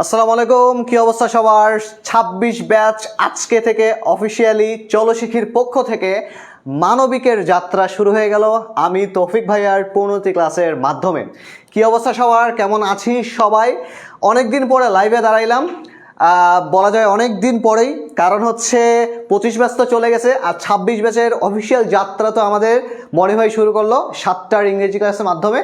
আসসালামু আলাইকুম, কি অবস্থা সবার? ২৬ ব্যাচ আজকে থেকে অফিসিয়ালি চলো শিখির পক্ষ থেকে মানবিকের যাত্রা শুরু হয়ে গেল আমি তৌফিক ভাইয়ার পরিণতি ক্লাসের মাধ্যমে। কি অবস্থা সবার, কেমন আছি সবাই? অনেক দিন পরে লাইভে দাঁড়াইলাম, বলা যায় অনেক দিন পরেই, কারণ হচ্ছে ২৫ ব্যাচ তো চলে গেছে আর ২৬ ব্যাচের অফিসিয়াল যাত্রা তো আমাদের মনি ভাই শুরু করলো ৭টার ইংরেজি ক্লাসের মাধ্যমে,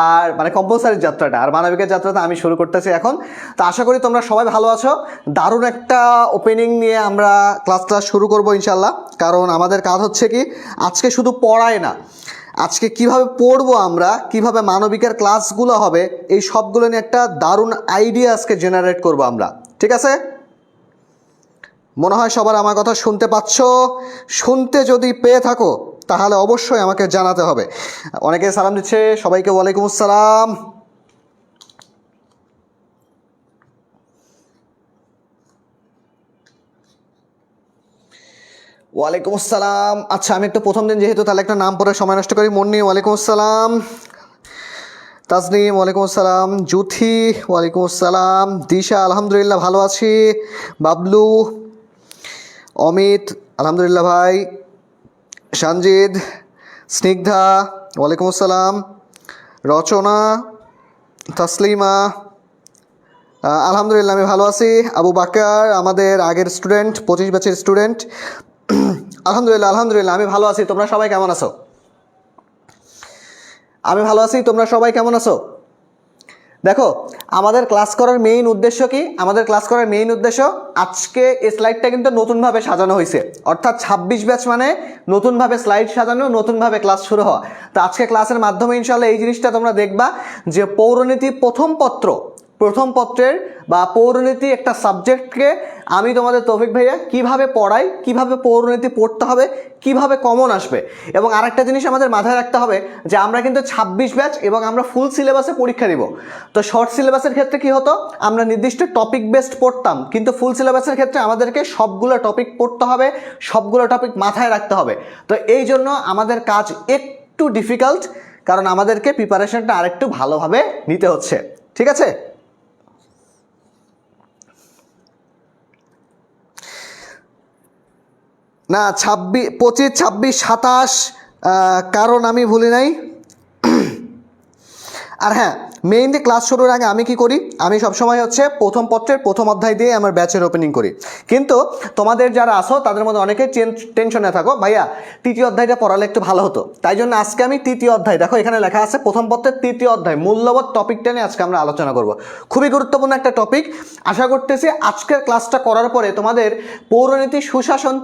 আর মানে কম্পালসারি যাত্রাটা, আর মানবিকের যাত্রাটা আমি শুরু করতেছি এখন। তো আশা করি তোমরা সবাই ভালো আছো। দারুণ একটা ওপেনিং নিয়ে আমরা ক্লাসটা শুরু করবো ইনশাল্লাহ, কারণ আমাদের কাজ হচ্ছে কি আজকে শুধু পড়ায় না, আজকে কিভাবে পড়বো আমরা, কিভাবে মানবিকের ক্লাসগুলো হবে, এই সবগুলো নিয়ে একটা দারুণ আইডিয়া আজকে জেনারেট করব আমরা। ঠিক আছে? মনে হয় সবার আমার কথা শুনতে পাচ্ছ। শুনতে যদি পেয়ে থাকো তাহলে অবশ্যই আমাকে জানাতে হবে। অনেকে সালাম দিচ্ছে, সবাইকে ওয়ালাইকুম আসসালাম। ওয়ালাইকুম আসসালাম। আচ্ছা, আমি একটু প্রথম দিন যেহেতু, তাহলে একটা নাম পড়ে সময় নষ্ট করি। মুন্নি ওয়ালাইকুম আসসালাম, তাজনিম ওয়ালাইকুম আসসালাম, জুথি ওয়ালাইকুম আসসালাম, দিশা আলহামদুলিল্লাহ ভালো আছি, বাবলু, অমিত আলহামদুলিল্লাহ ভাই, সঞ্জিদ, স্নিগ্ধা ওয়ালাইকুম আসসালাম, রচনা, তসলিমা আলহামদুলিল্লাহ আমি ভালো আছি, আবু বাকার আমাদের আগের স্টুডেন্ট, ২৫ ব্যাচের স্টুডেন্ট, আলহামদুলিল্লাহ আলহামদুলিল্লাহ আমি ভালো আছি। তোমরা সবাই কেমন আছো? আমি ভালো আছি, তোমরা সবাই কেমন আছো? দেখো, আমাদের ক্লাস করার মেইন উদ্দেশ্য কি? আমাদের ক্লাস করার মেইন উদ্দেশ্য, আজকে এই স্লাইডটা কিন্তু নতুনভাবে সাজানো হয়েছে, অর্থাৎ ২৬ ব্যাচ মানে নতুনভাবে স্লাইড সাজানো, নতুনভাবে ক্লাস শুরু হওয়া। তো আজকে ক্লাসের মাধ্যমে ইনশাল্লাহ এই জিনিসটা তোমরা দেখবা যে পৌরনীতি প্রথম পত্রের বা পৌরনীতি একটা সাবজেক্টকে আমি তোমাদের তৌফিক ভাইয়া কিভাবে পড়াই, কিভাবে পৌরনীতি পড়তে হবে, কিভাবে কমন আসবে। এবং আরেকটা জিনিস আমাদের মাথায় রাখতে হবে যে আমরা কিন্তু ২৬ ব্যাচ এবং আমরা ফুল সিলেবাসে পরীক্ষা দিব। তো শর্ট সিলেবাসের ক্ষেত্রে কি হতো, আমরা নির্দিষ্ট টপিক বেসড পড়তাম, কিন্তু ফুল সিলেবাসের ক্ষেত্রে আমাদেরকে সবগুলো টপিক পড়তে হবে, সবগুলো টপিক মাথায় রাখতে হবে। তো এই জন্য আমাদের কাজ একটু ডিফিকাল্ট, কারণ আমাদেরকে প্রিপারেশনটা আরেকটু ভালোভাবে নিতে হচ্ছে। ঠিক আছে? না, ২৫, ২৬, ২৭, কারণ আমি ভুলি নাই। আর হ্যাঁ, মেইনলি ক্লাস শুরুর আগে আমি কি করি, আমি সবসময় হচ্ছে প্রথম পত্রের প্রথম অধ্যায় দিয়ে আমার ব্যাচের ওপেনিং করি। কিন্তু তোমাদের যারা আসো তাদের মধ্যে অনেকে টেনশনে থাকো, ভাইয়া তৃতীয় অধ্যায়টা পড়ালে একটু ভালো হতো। তাই জন্য আজকে আমি তৃতীয় অধ্যায়, দেখো এখানে লেখা আছে প্রথম পত্রের তৃতীয় অধ্যায় মূল্যবোধ টপিকটা নিয়ে আজকে আমরা আলোচনা করব। খুবই গুরুত্বপূর্ণ একটা টপিক। আশা করতেছি আজকের ক্লাসটা করার পরে তোমাদের পৌরনীতি, সুশাসন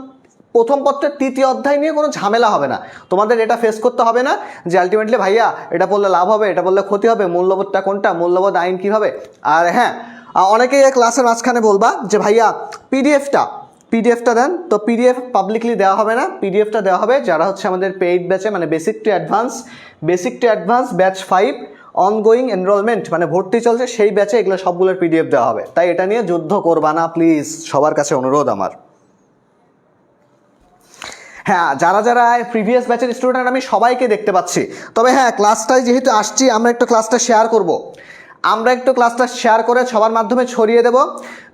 প্রথম পত্রের তৃতীয় অধ্যায় নিয়ে কোনো ঝামেলা হবে না, তোমাদের এটা ফেস করতে হবে না যে আলটিমেটলি ভাইয়া এটা বললে লাভ হবে, এটা বললে ক্ষতি হবে, মূল্যবোধটা কোনটা, মূল্যবোধ আইন কীভাবে। আর হ্যাঁ, অনেকেই ক্লাসের মাঝখানে বলবা যে ভাইয়া পিডিএফটা দেন, তো পিডিএফ পাবলিকলি দেওয়া হবে না, পিডিএফটা দেওয়া হবে যারা হচ্ছে আমাদের পেইড ব্যাচে, মানে basic to advance batch 5 ongoing enrolment মানে ভর্তি চলছে, সেই ব্যাচে এগুলো সবগুলোর পিডিএফ দেওয়া হবে। তাই এটা নিয়ে যুদ্ধ করবা না প্লিজ, সবার কাছে অনুরোধ আমার। হ্যাঁ, যারা যারা প্রিভিয়াস ব্যাচের স্টুডেন্ট আমি সবাইকে দেখতে পাচ্ছি। তবে হ্যাঁ, ক্লাসটায় যেহেতু আসছি আমরা একটু ক্লাসটা শেয়ার করে সবার মাধ্যমে ছড়িয়ে দেব।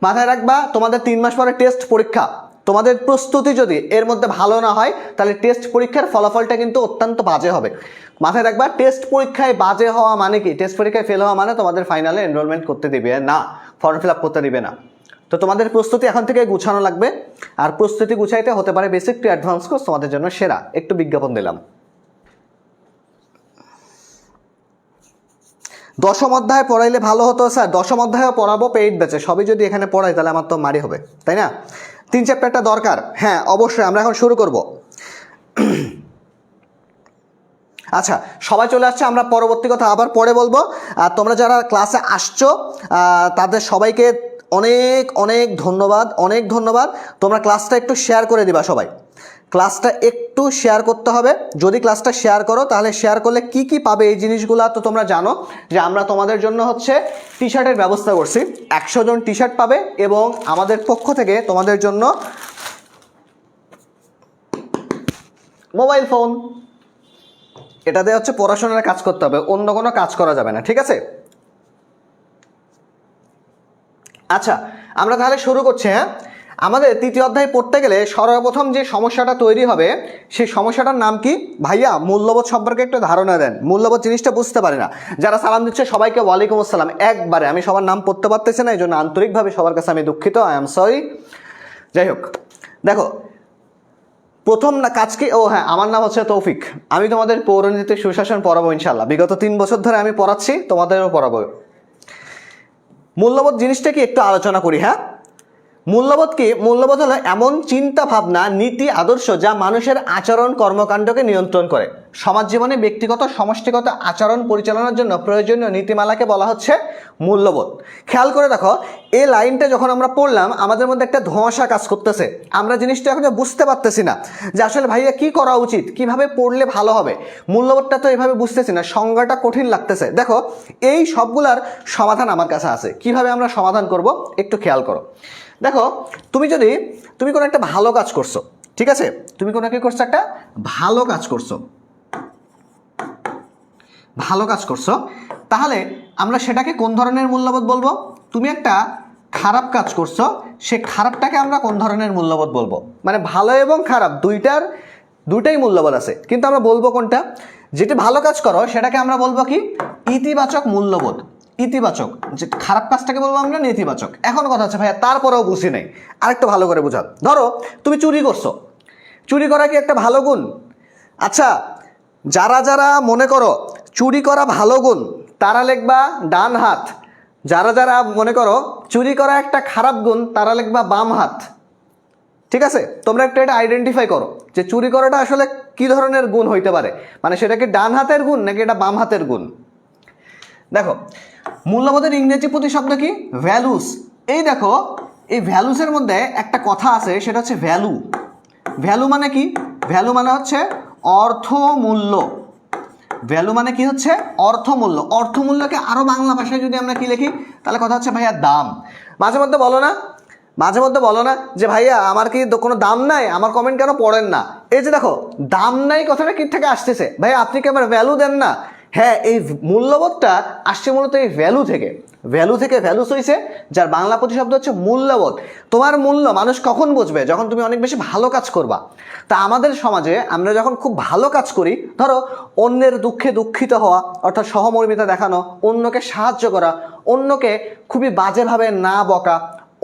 মাথায় রাখবা, তোমাদের 3 মাস পরে টেস্ট পরীক্ষা, তোমাদের প্রস্তুতি যদি এর মধ্যে ভালো না হয় তাহলে টেস্ট পরীক্ষার ফলাফলটা কিন্তু অত্যন্ত বাজে হবে। মাথায় রাখবা, টেস্ট পরীক্ষায় বাজে হওয়া মানে কি, টেস্ট পরীক্ষায় ফেল হওয়া মানে তোমাদের ফাইনালে এনরোলমেন্ট করতে দিবে না, ফর্ম ফিল আপ করতে দিবে না। তো তোমাদের প্রস্তুতি এখন থেকে গুছানো লাগবে, আর প্রস্তুতি গুছাইতে হতে পারে বেসিক টু অ্যাডভান্স কোর্স তোমাদের জন্য সেরা। একটু বিজ্ঞাপন দিলাম। ১০ম অধ্যায় পড়াইলে ভালো হতো স্যার, ১০ম অধ্যায়ও পড়াবো পেইড ব্যাচে, সবই যদি এখানে পড়াই তাহলে আমার তো মারি হবে, তাই না? 3 চ্যাপ্টারটা দরকার। হ্যাঁ অবশ্যই, আমরা এখন শুরু করব। আচ্ছা, সবাই চলে আসছে, আমরা পরবর্তী কথা আবার পরে বলবো। আর তোমরা যারা ক্লাসে আসছো তাদের সবাইকে অনেক অনেক ধন্যবাদ। তোমরা ক্লাসটা একটু শেয়ার করে দিবা, সবাই ক্লাসটা একটু শেয়ার করতে হবে। যদি ক্লাসটা শেয়ার করো তাহলে শেয়ার করলে কি কি পাবে এই জিনিসগুলো তো তোমরা জানো, যে আমরা তোমাদের জন্য হচ্ছে টি শার্টের ব্যবস্থা করছি, 100 জন টি শার্ট পাবে, এবং আমাদের পক্ষ থেকে তোমাদের জন্য মোবাইল ফোন, এটা দিয়ে হচ্ছে পড়াশোনার কাজ করতে হবে, অন্য কোনো কাজ করা যাবে না। ঠিক আছে? আচ্ছা, আমরা তাহলে শুরু করছি। হ্যাঁ, আমাদের তৃতীয় অধ্যায় পড়তে গেলে সর্বপ্রথম যে সমস্যাটা তৈরি হবে সেই সমস্যাটার নাম কি? ভাইয়া মূল্যবোধ সম্পর্কে একটু ধারণা দেন। মূল্যবোধ জিনিসটা বুঝতে পারি না। যারা সালাম দিচ্ছে সবাইকে ওয়ালাইকুম আসসালাম একবারে। আমি সবার নাম পড়তে পারতেছি না, এই জন্য আন্তরিকভাবে সবার কাছে আমি দুঃখিত, আই এম সরি। যাই হোক, দেখো প্রথম না কাজ কি? ও হ্যাঁ, আমার নাম হচ্ছে তৌফিক। আমি তোমাদের পৌরনীতি সুশাসন পড়াবো ইনশাল্লাহ। বিগত 3 বছর ধরে আমি পড়াচ্ছি, তোমাদেরও পড়াবো। মূল্যবোধ জিনিসটা কি একটু আলোচনা করি। হ্যাঁ, মূল্যবোধ কি? মূল্যবোধ হলো এমন চিন্তা ভাবনা, নীতি, আদর্শ যা মানুষের আচরণ কর্মকাণ্ডকে নিয়ন্ত্রণ করে। সমাজ জীবনে ব্যক্তিগত সমষ্টিগত আচরণ পরিচালনার জন্য প্রয়োজনীয় নীতিমালাকে বলা হচ্ছে মূল্যবোধ। খেয়াল করে দেখো, এই লাইনটা যখন আমরা পড়লাম আমাদের মধ্যে একটা ধোঁয়াশা কাজ করতেছে। আমরা জিনিসটা এখন বুঝতে পারতেছি না যে আসলে ভাইয়া কি করা উচিত, কিভাবে পড়লে ভালো হবে। মূল্যবোধটা তো এইভাবে বুঝতেছি না, সংজ্ঞাটা কঠিন লাগতেছে। দেখো, এই সবগুলার সমাধান আমার কাছে আছে। কিভাবে আমরা সমাধান করব একটু খেয়াল করো। দেখো, তুমি কোনো একটা ভালো কাজ করছো, ঠিক আছে? তুমি কোনো কি করছো? একটা ভালো কাজ করছো, তাহলে আমরা সেটাকে কোন ধরনের মূল্যবোধ বলবো? তুমি একটা খারাপ কাজ করছো, সে খারাপটাকে আমরা কোন ধরনের মূল্যবোধ বলবো? মানে ভালো এবং খারাপ দুইটাই মূল্যবোধ আছে, কিন্তু আমরা বলবো কোনটা? যেটা ভালো কাজ করো সেটাকে আমরা বলবো কি? ইতিবাচক মূল্যবোধ। ইতিবাচক। যে খারাপ কাজটাকে বলবো আমরা নেতিবাচক। এখন কথা হচ্ছে ভাইয়া তারপরেও বুঝি নাই, আরেকটু ভালো করে বুঝাও। ধরো তুমি চুরি করছো, চুরি করা কি একটা ভালো গুণ? আচ্ছা, যারা মনে করো চুরি করা ভালো গুণ তারা লিখবা ডান হাত। যারা মনে করো চুরি করা একটা খারাপ গুণ তারা লিখবা বাম হাত। ঠিক আছে, তোমরা একটু এটা আইডেন্টিফাই করো যে চুরি করাটা আসলে কি ধরনের গুণ হইতে পারে। মানে সেটা কি ডান হাতের গুণ নাকি এটা বাম হাতের গুণ? দেখো, মূল্যবোধের ইংরেজি প্রতিশব্দ কি? ভ্যালুস। এই দেখো, এই ভ্যালুসের মধ্যে একটা কথা আছে, সেটা হচ্ছে ভ্যালু। ভ্যালু মানে কি? ভ্যালু মানে হচ্ছে অর্থমূল্য। ভ্যালু মানে কি হচ্ছে? অর্থমূল্য। অর্থমূল্যকে আরো বাংলা ভাষায় যদি আমরা কি লিখি, তাহলে কথা হচ্ছে ভাইয়া দাম। মাঝে মধ্যে বলো না যে ভাইয়া আমার কি কোনো দাম নাই, আমার কমেন্ট কেন পড়েন না? এই যে দেখো, দাম নাই কথাটা কি থেকে আসতেছে? ভাইয়া আপনি কি আমার ভ্যালু দেন না? হ্যাঁ, এই মূল্যবোধটা আসছে মূলত এই ভ্যালু থেকে। ভ্যালুস হয়েছে, যার বাংলা প্রতিশব্দ হচ্ছে মূল্যবোধ। তোমার মূল্য মানুষ কখন বুঝবে? যখন তুমি অনেক বেশি ভালো কাজ করবা। তা আমাদের সমাজে আমরা যখন খুব ভালো কাজ করি, ধরো অন্যের দুঃখে দুঃখিত হওয়া, অর্থাৎ সহমর্মিতা দেখানো, অন্যকে সাহায্য করা, অন্যকে খুবই বাজেভাবে না বকা,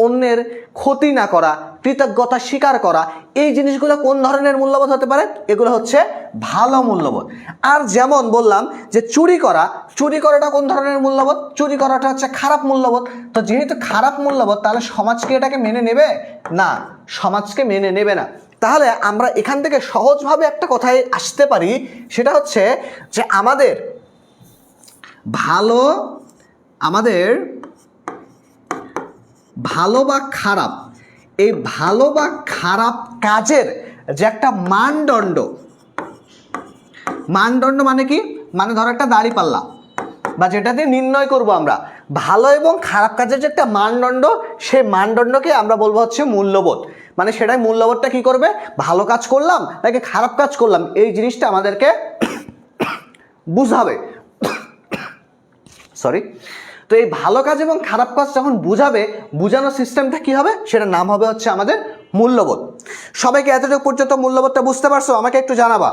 অন্যের ক্ষতি না করা, কৃতজ্ঞতা স্বীকার করা, এই জিনিসগুলো কোন ধরনের মূল্যবোধ হতে পারে? এগুলো হচ্ছে ভালো মূল্যবোধ। আর যেমন বললাম যে চুরি করাটা কোন ধরনের মূল্যবোধ? চুরি করাটা হচ্ছে খারাপ মূল্যবোধ। তো যেহেতু খারাপ মূল্যবোধ, তাহলে সমাজকে এটাকে মেনে নেবে না? সমাজকে মেনে নেবে না। তাহলে আমরা এখান থেকে সহজভাবে একটা কথায় আসতে পারি, সেটা হচ্ছে যে আমাদের ভালো বা খারাপ, এই ভালো বা খারাপ কাজের যে একটা মানদণ্ড মানে কি? মানে ধরো একটা দাঁড়িপাল্লা, বা যেটা দিয়ে নির্ণয় করব আমরা ভালো এবং খারাপ কাজের যে একটা মানদণ্ড, সেই মানদণ্ডকে আমরা বলবো হচ্ছে মূল্যবোধ। মানে সেটাই মূল্যবোধটা কি করবে? ভালো কাজ করলাম নাকি খারাপ কাজ করলাম, এই জিনিসটা আমাদেরকে বুঝাবে। সরি। তো এই ভালো কাজ এবং খারাপ কাজ যখন বুঝানোর সিস্টেমটা কি হবে? সেটার নাম হবে হচ্ছে আমাদের মূল্যবোধ। সবাইকে এতটুকু পর্যন্ত মূল্যবোধটা বুঝতে পারছো? আমাকে একটু জানাবা।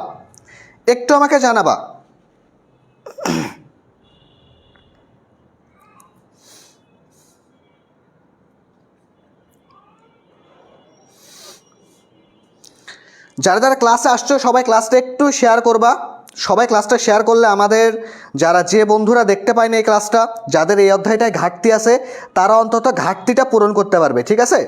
যারা ক্লাসে আসছো সবাই ক্লাসটা একটু শেয়ার করবা। সবাই ক্লাসটা শেয়ার করলে আমাদের যে বন্ধুরা দেখতে পায়নি এই ক্লাসটা, যাদের এই অধ্যায়টায় ঘাটতি আছে, তারা অন্তত ঘাটতিটা পূরণ করতে পারবে। ঠিক আছে?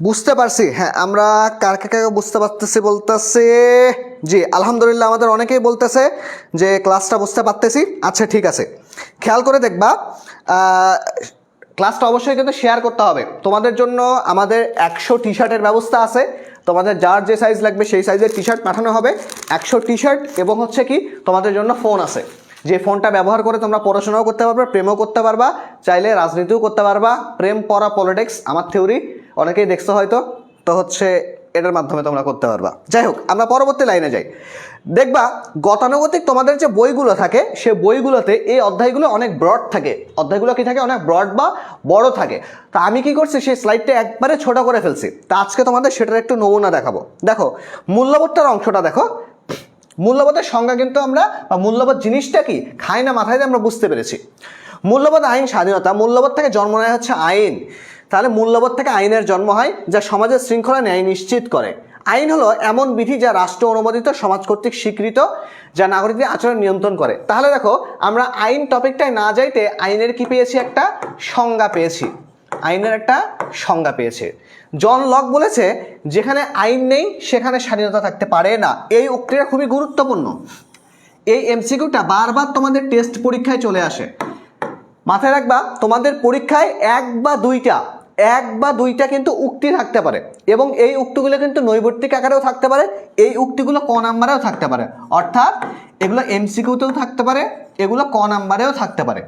বুঝতে পারছি, হ্যাঁ আমরা কাকে কাকে বুঝতে পারতেছি বলতেছে। জি আলহামদুলিল্লাহ, আমাদের অনেকেই বলতেছে যে ক্লাসটা বুঝতে পারতেছি। আচ্ছা ঠিক আছে, খেয়াল করে দেখবা ক্লাসটা অবশ্যই কিন্তু শেয়ার করতে হবে। তোমাদের জন্য আমাদের 100 টি শার্টের ব্যবস্থা আছে। তোমাদের যার যে সাইজ লাগবে সেই সাইজের টি শার্ট পাঠানো হবে, 100 টি শার্ট, এবং হচ্ছে কি তোমাদের জন্য ফোন আছে, যে ফোনটা ব্যবহার করে তোমরা পড়াশোনাও করতে পারবা, প্রেমও করতে পারবা, চাইলে রাজনীতিও করতে পারবা। প্রেম পড়া পলিটিক্স আমার থিওরি অনেকেই দেখছো হয়তো, তো হচ্ছে এটার মাধ্যমে তোমরা করতে পারবা। যাই হোক, আমরা পরবর্তী লাইনে যাই। দেখবা গতানুগতিক তোমাদের যে বইগুলো থাকে সে বইগুলোতে এই অধ্যায়গুলো অনেক ব্রড থাকে। অধ্যায়গুলো কি থাকে? অনেক ব্রড বা বড় থাকে। তা আমি কি করছি, সেই স্লাইডটা একবারে ছোট করে ফেলছি। তা আজকে তোমাদের সেটার একটু নমুনা দেখাবো। দেখো মূল্যবোধটার অংশটা দেখো। মূল্যবোধের সংজ্ঞা কিন্তু আমরা, বা মূল্যবোধ জিনিসটা কি খাই না মাথায় দিয়ে আমরা বুঝতে পেরেছি। মূল্যবোধ, আইন, স্বাধীনতা। মূল্যবোধ থেকে জন্ম নেয় হচ্ছে আইন। তাহলে মূল্যবোধ থেকে আইনের জন্ম হয়, যা সমাজের শৃঙ্খলা ন্যায় নিশ্চিত করে। আইন হলো এমন বিধি যা রাষ্ট্র অনুমোদিত, সমাজ কর্তৃক স্বীকৃত, যা নাগরিকদের আচরণ নিয়ন্ত্রণ করে। তাহলে দেখো আমরা আইন টপিকটায় না যাইতে আইনের কি পেয়েছি? একটা সংজ্ঞা পেয়েছি। আইনের একটা সংজ্ঞা পেয়েছে। জন লক বলেছে, যেখানে আইন নেই সেখানে স্বাধীনতা থাকতে পারে না। এই উক্তিটা খুবই গুরুত্বপূর্ণ। এই এমসিকিউটা বারবার তোমাদের টেস্ট পরীক্ষায় চলে আসে। মাথায় রাখবা, তোমাদের পরীক্ষায় এক বা দুইটা কিন্তু উক্তি থাকতে পারে, এবং এই উক্তিগুলো কিন্তু নৈবর্তিক আকারেও থাকতে পারে, এই উক্তিগুলো ক নাম্বারেও থাকতে পারে। অর্থাৎ এগুলো এমসিকিউতেও থাকতে পারে, এগুলো ক নাম্বারেও থাকতে পারে।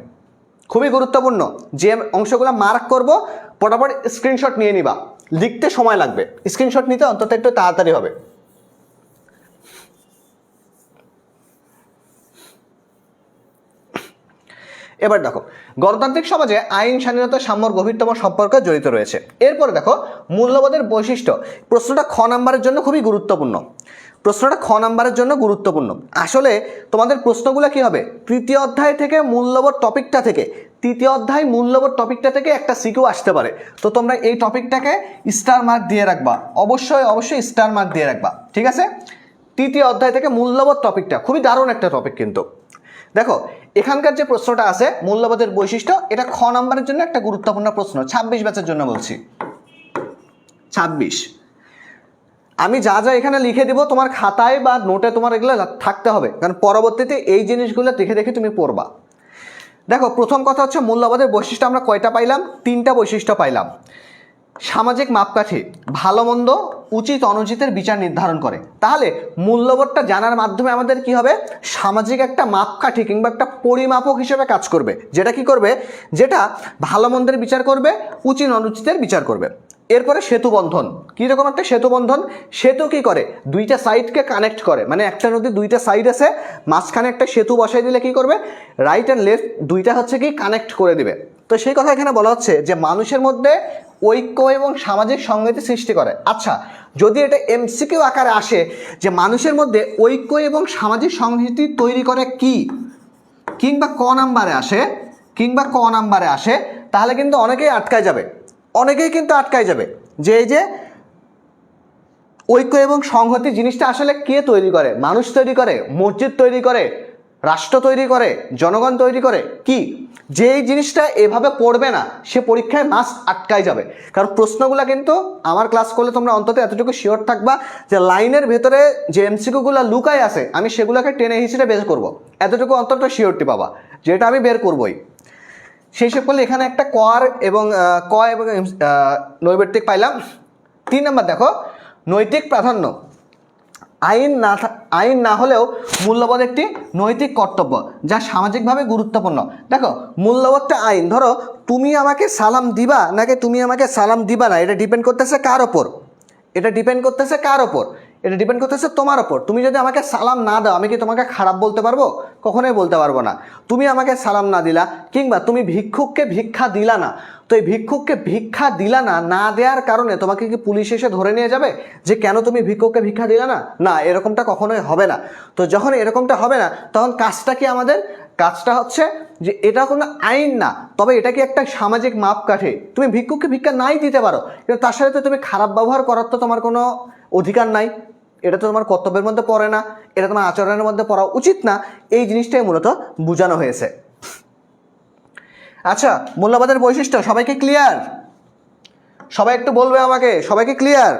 খুবই গুরুত্বপূর্ণ। যে অংশগুলো মার্ক করব পটাপট স্ক্রিনশট নিয়ে নিবা, লিখতে সময় লাগবে, স্ক্রিনশট নিতে অন্তত একটু তাড়াতাড়ি হবে। এবার দেখো, গণতান্ত্রিক সমাজে আইন, স্বাধীনতা, সাম্যর গভীরতম সম্পর্ক জড়িত রয়েছে। এরপরে দেখো মূল্যবোধের বৈশিষ্ট্য। প্রশ্নটা খ নাম্বারের জন্য খুবই গুরুত্বপূর্ণ। প্রশ্নটা খ নাম্বারের জন্য গুরুত্বপূর্ণ। আসলে তোমাদের প্রশ্নগুলো কি হবে, তৃতীয় অধ্যায় থেকে মূল্যবোধ টপিকটা থেকে, তৃতীয় অধ্যায় মূল্যবোধ টপিকটা থেকে একটা সিকিউ আসতে পারে। তো তোমরা এই টপিকটাকে স্টার মার্ক দিয়ে রাখবা, অবশ্যই স্টার মার্ক দিয়ে রাখবা, ঠিক আছে? তৃতীয় অধ্যায় থেকে মূল্যবোধ টপিকটা খুবই দারুণ একটা টপিক কিন্তু। দেখো এখানকার যে প্রশ্নটা আছে মূল্যবোধের বৈশিষ্ট্য, এটা খ নাম্বারের জন্য একটা গুরুত্বপূর্ণ প্রশ্ন, 26 ব্যাচের জন্য বলছি। 26 আমি যা যা এখানে লিখে দিব তোমার খাতায় বা নোটে তোমার এগুলো থাকতে হবে, কারণ পরবর্তীতে এই জিনিসগুলো দেখে দেখে তুমি পড়বা। দেখো প্রথম কথা হচ্ছে মূল্যবোধের বৈশিষ্ট্য আমরা কয়টা পাইলাম? 3টা বৈশিষ্ট্য পাইলাম। সামাজিক মাপকাঠি, ভালো মন্দ, উচিত অনুচিতের বিচার নির্ধারণ করে। তাহলে মূল্যবোধটা জানার মাধ্যমে আমাদের কি হবে, সামাজিক একটা মাপকাঠি কিংবা একটা পরিমাপক হিসেবে কাজ করবে। যেটা কি করবে, যেটা ভালো মন্দের বিচার করবে, উচিত অনুচিতের বিচার করবে। এরপরে সেতু বন্ধন। কীরকম একটা সেতু বন্ধন? সেতু কি করে, দুইটা সাইডকে কানেক্ট করে। মানে একটা নদীর দুইটা সাইড আছে, মাঝখানে একটা সেতু বসাই দিলে কি করবে, রাইট অ্যান্ড লেফট দুইটা হচ্ছে কি কানেক্ট করে দিবে। তো সেই কথা এখানে বলা হচ্ছে যে মানুষের মধ্যে ঐক্য এবং সামাজিক সংহতি সৃষ্টি করে। আচ্ছা, যদি এটা এমসিকিউ আকারে আসে যে মানুষের মধ্যে ঐক্য এবং সামাজিক সংহতি তৈরি করে কি, কিংবা ক নাম্বারে আসে, তাহলে কিন্তু অনেকেই কিন্তু আটকায় যাবে যে এই যে ঐক্য এবং সংহতি জিনিসটা আসলে কে তৈরি করে? মানুষ তৈরি করে, মসজিদ তৈরি করে, রাষ্ট্র তৈরি করে, জনগণ তৈরি করে। কি যেই জিনিসটা এভাবে পড়বে না সে পরীক্ষায় মাস আটকায় যাবে। কারণ প্রশ্নগুলো কিন্তু আমার ক্লাস করলে তোমরা অন্তত এতটুকু শিওর থাকবা যে লাইনের ভেতরে যে এমসিকিউগুলো লুকায় আছে আমি সেগুলোকে টেনে হিসেবে বের করব। এতটুকু অন্তত শিওরটি পাবা, যেটা আমি বের করবই। সেই সব করলে এখানে একটা এবং নৈবেত্তিক পাইলাম। 3 নাম্বার দেখো, নৈতিক প্রাধান্য। আইন না হলেও মূল্যবোধ একটি নৈতিক কর্তব্য যা সামাজিকভাবে গুরুত্বপূর্ণ। দেখো মূল্যবোধটা আইন, ধরো তুমি আমাকে সালাম দিবা নাকি তুমি আমাকে সালাম দিবা না, এটা ডিপেন্ড করতেছে কার ওপর? এটা ডিপেন্ড করতেছে তোমার ওপর। তুমি যদি আমাকে সালাম না দাও আমি কি তোমাকে খারাপ বলতে পারবো? কখনোই বলতে পারবো না। তুমি আমাকে সালাম না দিলা, কিংবা তুমি ভিক্ষুককে ভিক্ষা দিলা না, তো এই ভিক্ষুককে ভিক্ষা দিলা না দেওয়ার কারণে তোমাকে কি পুলিশ এসে ধরে নিয়ে যাবে যে কেন তুমি ভিক্ষুককে ভিক্ষা দিলা না? না, এরকমটা কখনোই হবে না। তো যখন এরকমটা হবে না তখন কাজটা কি আমাদের? কাজটা হচ্ছে যে এটা কোনো আইন না, তবে এটা কি একটা সামাজিক মাপকাঠি। তুমি ভিক্ষুককে ভিক্ষা নাই দিতে পারো, কিন্তু তার সাথে তো তুমি খারাপ ব্যবহার করার তো তোমার কোনো অধিকার নাই। এটা তো তোমার কর্তব্যের মধ্যে পড়ে না, এটা তোমার আচরণের মধ্যে পড়া উচিত না। এই জিনিসটাই মূলত বোঝানো হয়েছে। আচ্ছা, মূল্যবোধের বৈশিষ্ট্য সবাইকে ক্লিয়ার? সবাই একটু বলবে আমাকে, সবাইকে ক্লিয়ার?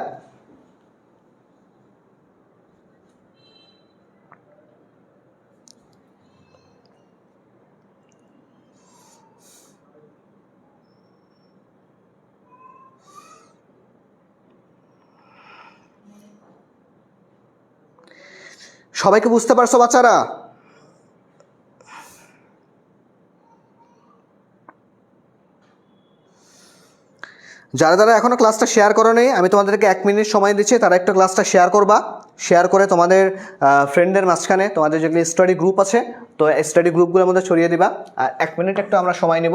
সবাইকে বুঝতে পারছো বাচ্চারা? যারা যারা এখনও ক্লাসটা শেয়ার করো নেই, আমি তোমাদেরকে 1 মিনিট সময় দিচ্ছি, তারা একটু ক্লাসটা শেয়ার করবা। শেয়ার করে তোমাদের ফ্রেন্ডদের মাঝখানে তোমাদের যেগুলি স্টাডি গ্রুপ আছে, তো স্টাডি গ্রুপগুলোর মধ্যে ছড়িয়ে দিবা। আর 1 মিনিট একটু আমরা সময় নিব,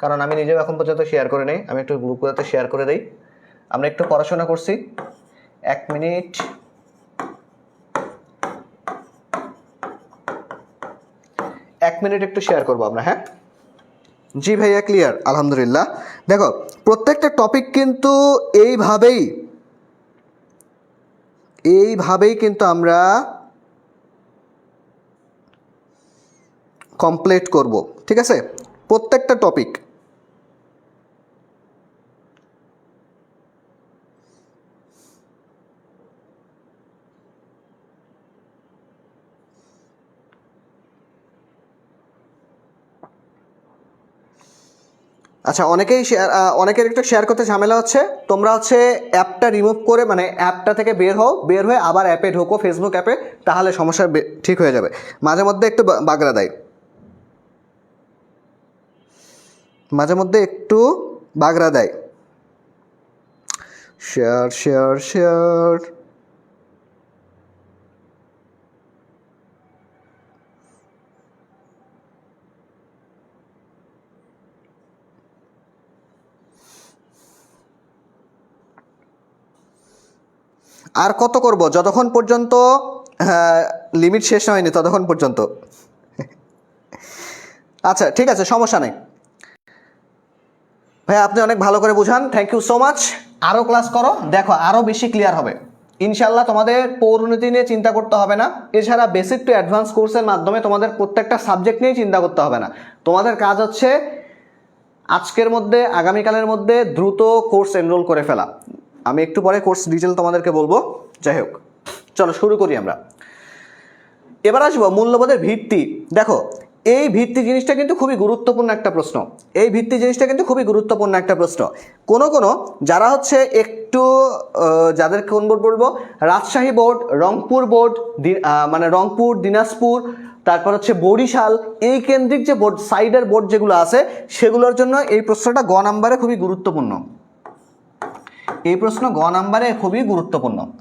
কারণ আমি নিজেও এখন পর্যন্ত শেয়ার করে নেই। আমি একটু গ্রুপগুলোতে শেয়ার করে দিই। আমরা একটু পড়াশোনা করছি। 1 মিনিট। এক মিনিট একটু শেয়ার করবো আমরা, হ্যাঁ? জি ভাইয়া, ক্লিয়ার, আলহামদুলিল্লাহ। দেখো, প্রত্যেকটা টপিক কিন্তু এইভাবেই কিন্তু আমরা কমপ্লিট করব, ঠিক আছে? প্রত্যেকটা টপিক। আচ্ছা, অনেকের একটু শেয়ার করতে ঝামেলা হচ্ছে। তোমরা হচ্ছে অ্যাপটা রিমুভ করে, মানে অ্যাপটা থেকে বের হয়ে আবার অ্যাপে ঢোকো, ফেসবুক অ্যাপে, তাহলে সমস্যা ঠিক হয়ে যাবে। মাঝে মধ্যে একটু বাগড়া দেয়, মাঝে মধ্যে একটু বাগড়া দেয়। Share share share. আর কত করব? যতক্ষণ পর্যন্ত লিমিট শেষ হয়নি ততক্ষণ পর্যন্ত। আচ্ছা, ঠিক আছে, সমস্যা নেই ভাই, আপনি অনেক ভালো করে বুঝান, থ্যাংক ইউ সো মাচ। আরও ক্লাস করো, দেখো আরও বেশি ক্লিয়ার হবে ইনশাল্লাহ। তোমাদের পৌরনীতি নিয়ে চিন্তা করতে হবে না। এছাড়া বেসিক টু অ্যাডভান্স কোর্সের মাধ্যমে তোমাদের প্রত্যেকটা সাবজেক্ট নিয়ে চিন্তা করতে হবে না। তোমাদের কাজ হচ্ছে আজকের মধ্যে, আগামীকালের মধ্যে দ্রুত কোর্স এনরোল করে ফেলা। আমি একটু পরে কোর্স ডিটেল তোমাদেরকে বলবো। যাই হোক, চলো শুরু করি আমরা। এবার আসবো মূল্যবোধের ভিত্তি। দেখো, এই ভিত্তি জিনিসটা কিন্তু খুবই গুরুত্বপূর্ণ একটা প্রশ্ন। কোনো যারা হচ্ছে একটু, যাদের কোন বোর্ড বলবো, রাজশাহী বোর্ড, রংপুর বোর্ড, মানে রংপুর, দিনাজপুর, তারপর হচ্ছে বরিশাল, এই কেন্দ্রিক যে বোর্ড, সাইডের বোর্ড যেগুলো আছে, সেগুলোর জন্য এই প্রশ্নটা গ নাম্বারে খুবই গুরুত্বপূর্ণ।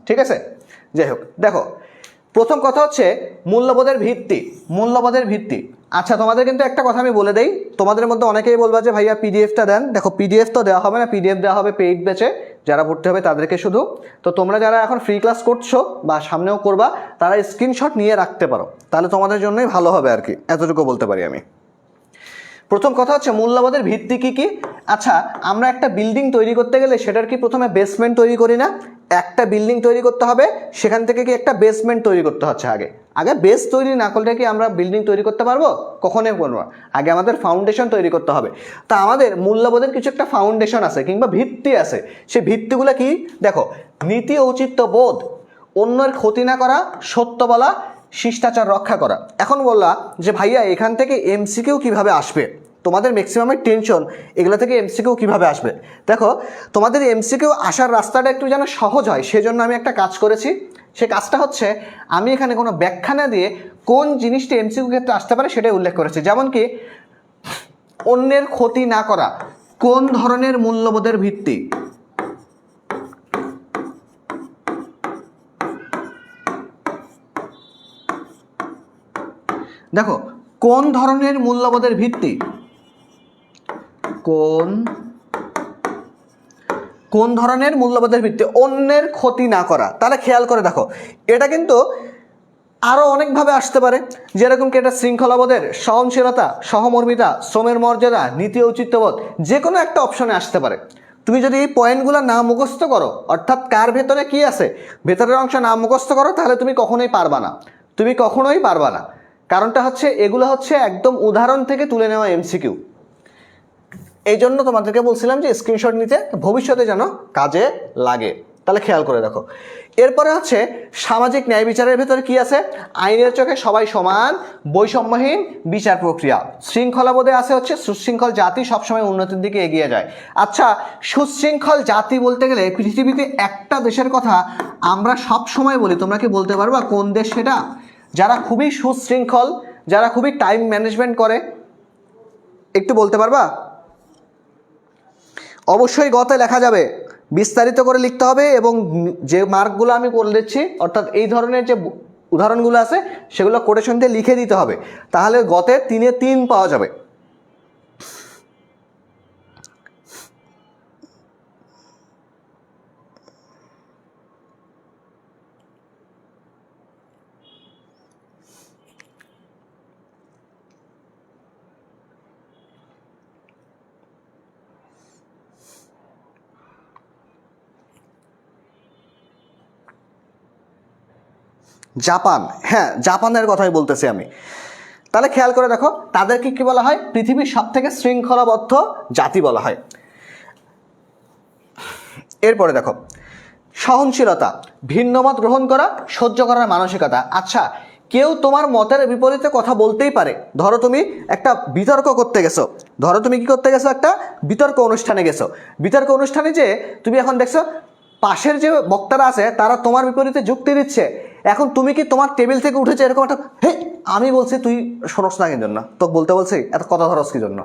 ঠিক আছে? যাই হোক, দেখো, প্রথম কথা হচ্ছে মূল্যবোধের ভিত্তি। আচ্ছা, তোমাদের কিন্তু একটা কথা আমি বলে দেই, তোমাদের মধ্যে অনেকেই বলবা যে ভাইয়া পিডিএফটা দেন। দেখো, পিডিএফ তো দেওয়া হবে না, পিডিএফ দেওয়া হবে পেইড ব্যাচে, যারা ভর্তি হবে তাদেরকে শুধু। তো তোমরা যারা এখন ফ্রি ক্লাস করছো বা সামনেও করবা, তারা স্ক্রিনশট নিয়ে রাখতে পারো, তাহলে তোমাদের জন্যই ভালো হবে আর কি, এতটুকু বলতে পারি আমি। প্রথম কথা হচ্ছে মূল্যবোধের ভিত্তি কি? আচ্ছা, আমরা একটা বিল্ডিং তৈরি করতে গেলে সেটার কি প্রথমে বেসমেন্ট তৈরি করি না? একটা বিল্ডিং তৈরি করতে হবে, সেখান থেকে কি একটা বেসমেন্ট তৈরি করতে হচ্ছে। আগে বেস তৈরি না করলে কি আমরা বিল্ডিং তৈরি করতে পারবো? কখনোই পারবো না। আগে আমাদের ফাউন্ডেশন তৈরি করতে হবে। তা আমাদের মূল্যবোধের কিছু একটা ফাউন্ডেশন আছে কিংবা ভিত্তি আছে। সেই ভিত্তিগুলো কি? দেখো, নীতি ঔচিত্য বোধ, অন্যের ক্ষতি না করা, সত্য বলা, শিষ্টাচার রক্ষা করা। এখন বললা যে ভাইয়া এখান থেকে এমসিকিউ কিভাবে আসবে? তোমাদের ম্যাক্সিমামের টেনশন এগুলো থেকে এমসিকিউ কিভাবে আসবে। দেখো, তোমাদের এমসিকিউ আসার রাস্তাটা একটু যেন সহজ হয়, সেজন্য আমি একটা কাজ করেছি। সে কাজটা হচ্ছে, আমি এখানে কোনো ব্যাখ্যা না দিয়ে কোন জিনিসটি এমসিকিউ ক্ষেত্রে আসতে পারে সেটাই উল্লেখ করেছি। যেমন কি, অন্যের ক্ষতি না করা কোন ধরনের মূল্যবোধের ভিত্তি? দেখো, কোন ধরনের মূল্যবোধের ভিত্তি? কোন ধরনের মূল্যবোধের ভিত্তি? অন্যের ক্ষতি না করা। তাহলে খেয়াল করে দেখো, এটা কিন্তু আরও অনেকভাবে আসতে পারে। যেরকম কি এটা শৃঙ্খলাবোধের, সহনশীলতা, সহমর্মিতা, শ্রমের মর্যাদা, নীতি ঔচিত্যবোধ, যে কোনো একটা অপশনে আসতে পারে। তুমি যদি এই পয়েন্টগুলো না মুখস্থ করো, অর্থাৎ কার ভেতরে কি আছে, ভেতরের অংশ না মুখস্থ করো, তাহলে তুমি কখনোই পারবা না। কারণটা হচ্ছে, এগুলো হচ্ছে একদম উদাহরণ থেকে তুলে নেওয়া এমসিকিউ। এই জন্য তোমাদেরকে বলছিলাম যে স্ক্রিনশট নিতে, ভবিষ্যতে যেন কাজে লাগে। তাহলে খেয়াল করে দেখো। এরপরে হচ্ছে সামাজিক ন্যায় বিচারের ভেতরে কি আছে? আইনের চোখে সবাই সমান, বৈষম্যহীন বিচার প্রক্রিয়া। শৃঙ্খলাবোধে আছে হচ্ছে সুশৃঙ্খল জাতি সবসময় উন্নতির দিকে এগিয়ে যায়। আচ্ছা, সুশৃঙ্খল জাতি বলতে গেলে পৃথিবীতে একটা দেশের কথা আমরা সব সময় বলি, তোমরা কি বলতে পারবা কোন দেশ সেটা? যারা খুবই সুশৃঙ্খল, যারা খুবই টাইম ম্যানেজমেন্ট করে, একটু বলতে পারবা? অবশ্যই গতে লেখা যাবে, বিস্তারিত করে লিখতে হবে, এবং যে মার্কগুলো আমি করে দিচ্ছি অর্থাৎ এই ধরনের যে উদাহরণগুলো আছে সেগুলো কোটেশন দিয়ে লিখে দিতে হবে, তাহলে গতে 3-এ 3 পাওয়া যাবে। জাপান, হ্যাঁ জাপানের কথাই বলতেছি আমি। তাহলে খেয়াল করে দেখো, তাদেরকে কি বলা হয়? পৃথিবীর সবথেকে শৃঙ্খলাবদ্ধ জাতি বলা হয়। এরপরে দেখো, সহনশীলতা, ভিন্ন মত গ্রহণ করা, সহ্য করার মানসিকতা। আচ্ছা, কেউ তোমার মতের বিপরীতে কথা বলতেই পারে। ধরো তুমি একটা বিতর্ক করতে গেছো, ধরো তুমি কি করতে গেছো? একটা বিতর্ক অনুষ্ঠানে গেছো। বিতর্ক অনুষ্ঠানে যে তুমি এখন দেখছো পাশের যে বক্তারা আছে তারা তোমার বিপরীতে যুক্তি দিচ্ছে, এখন তুমি কি তোমার টেবিল থেকে উঠেছে এরকম একটা, হে আমি বলছি তুই শোনস না কি জন্য, তোকে বলতে বলছি এত কথা ধরস কি জন্য,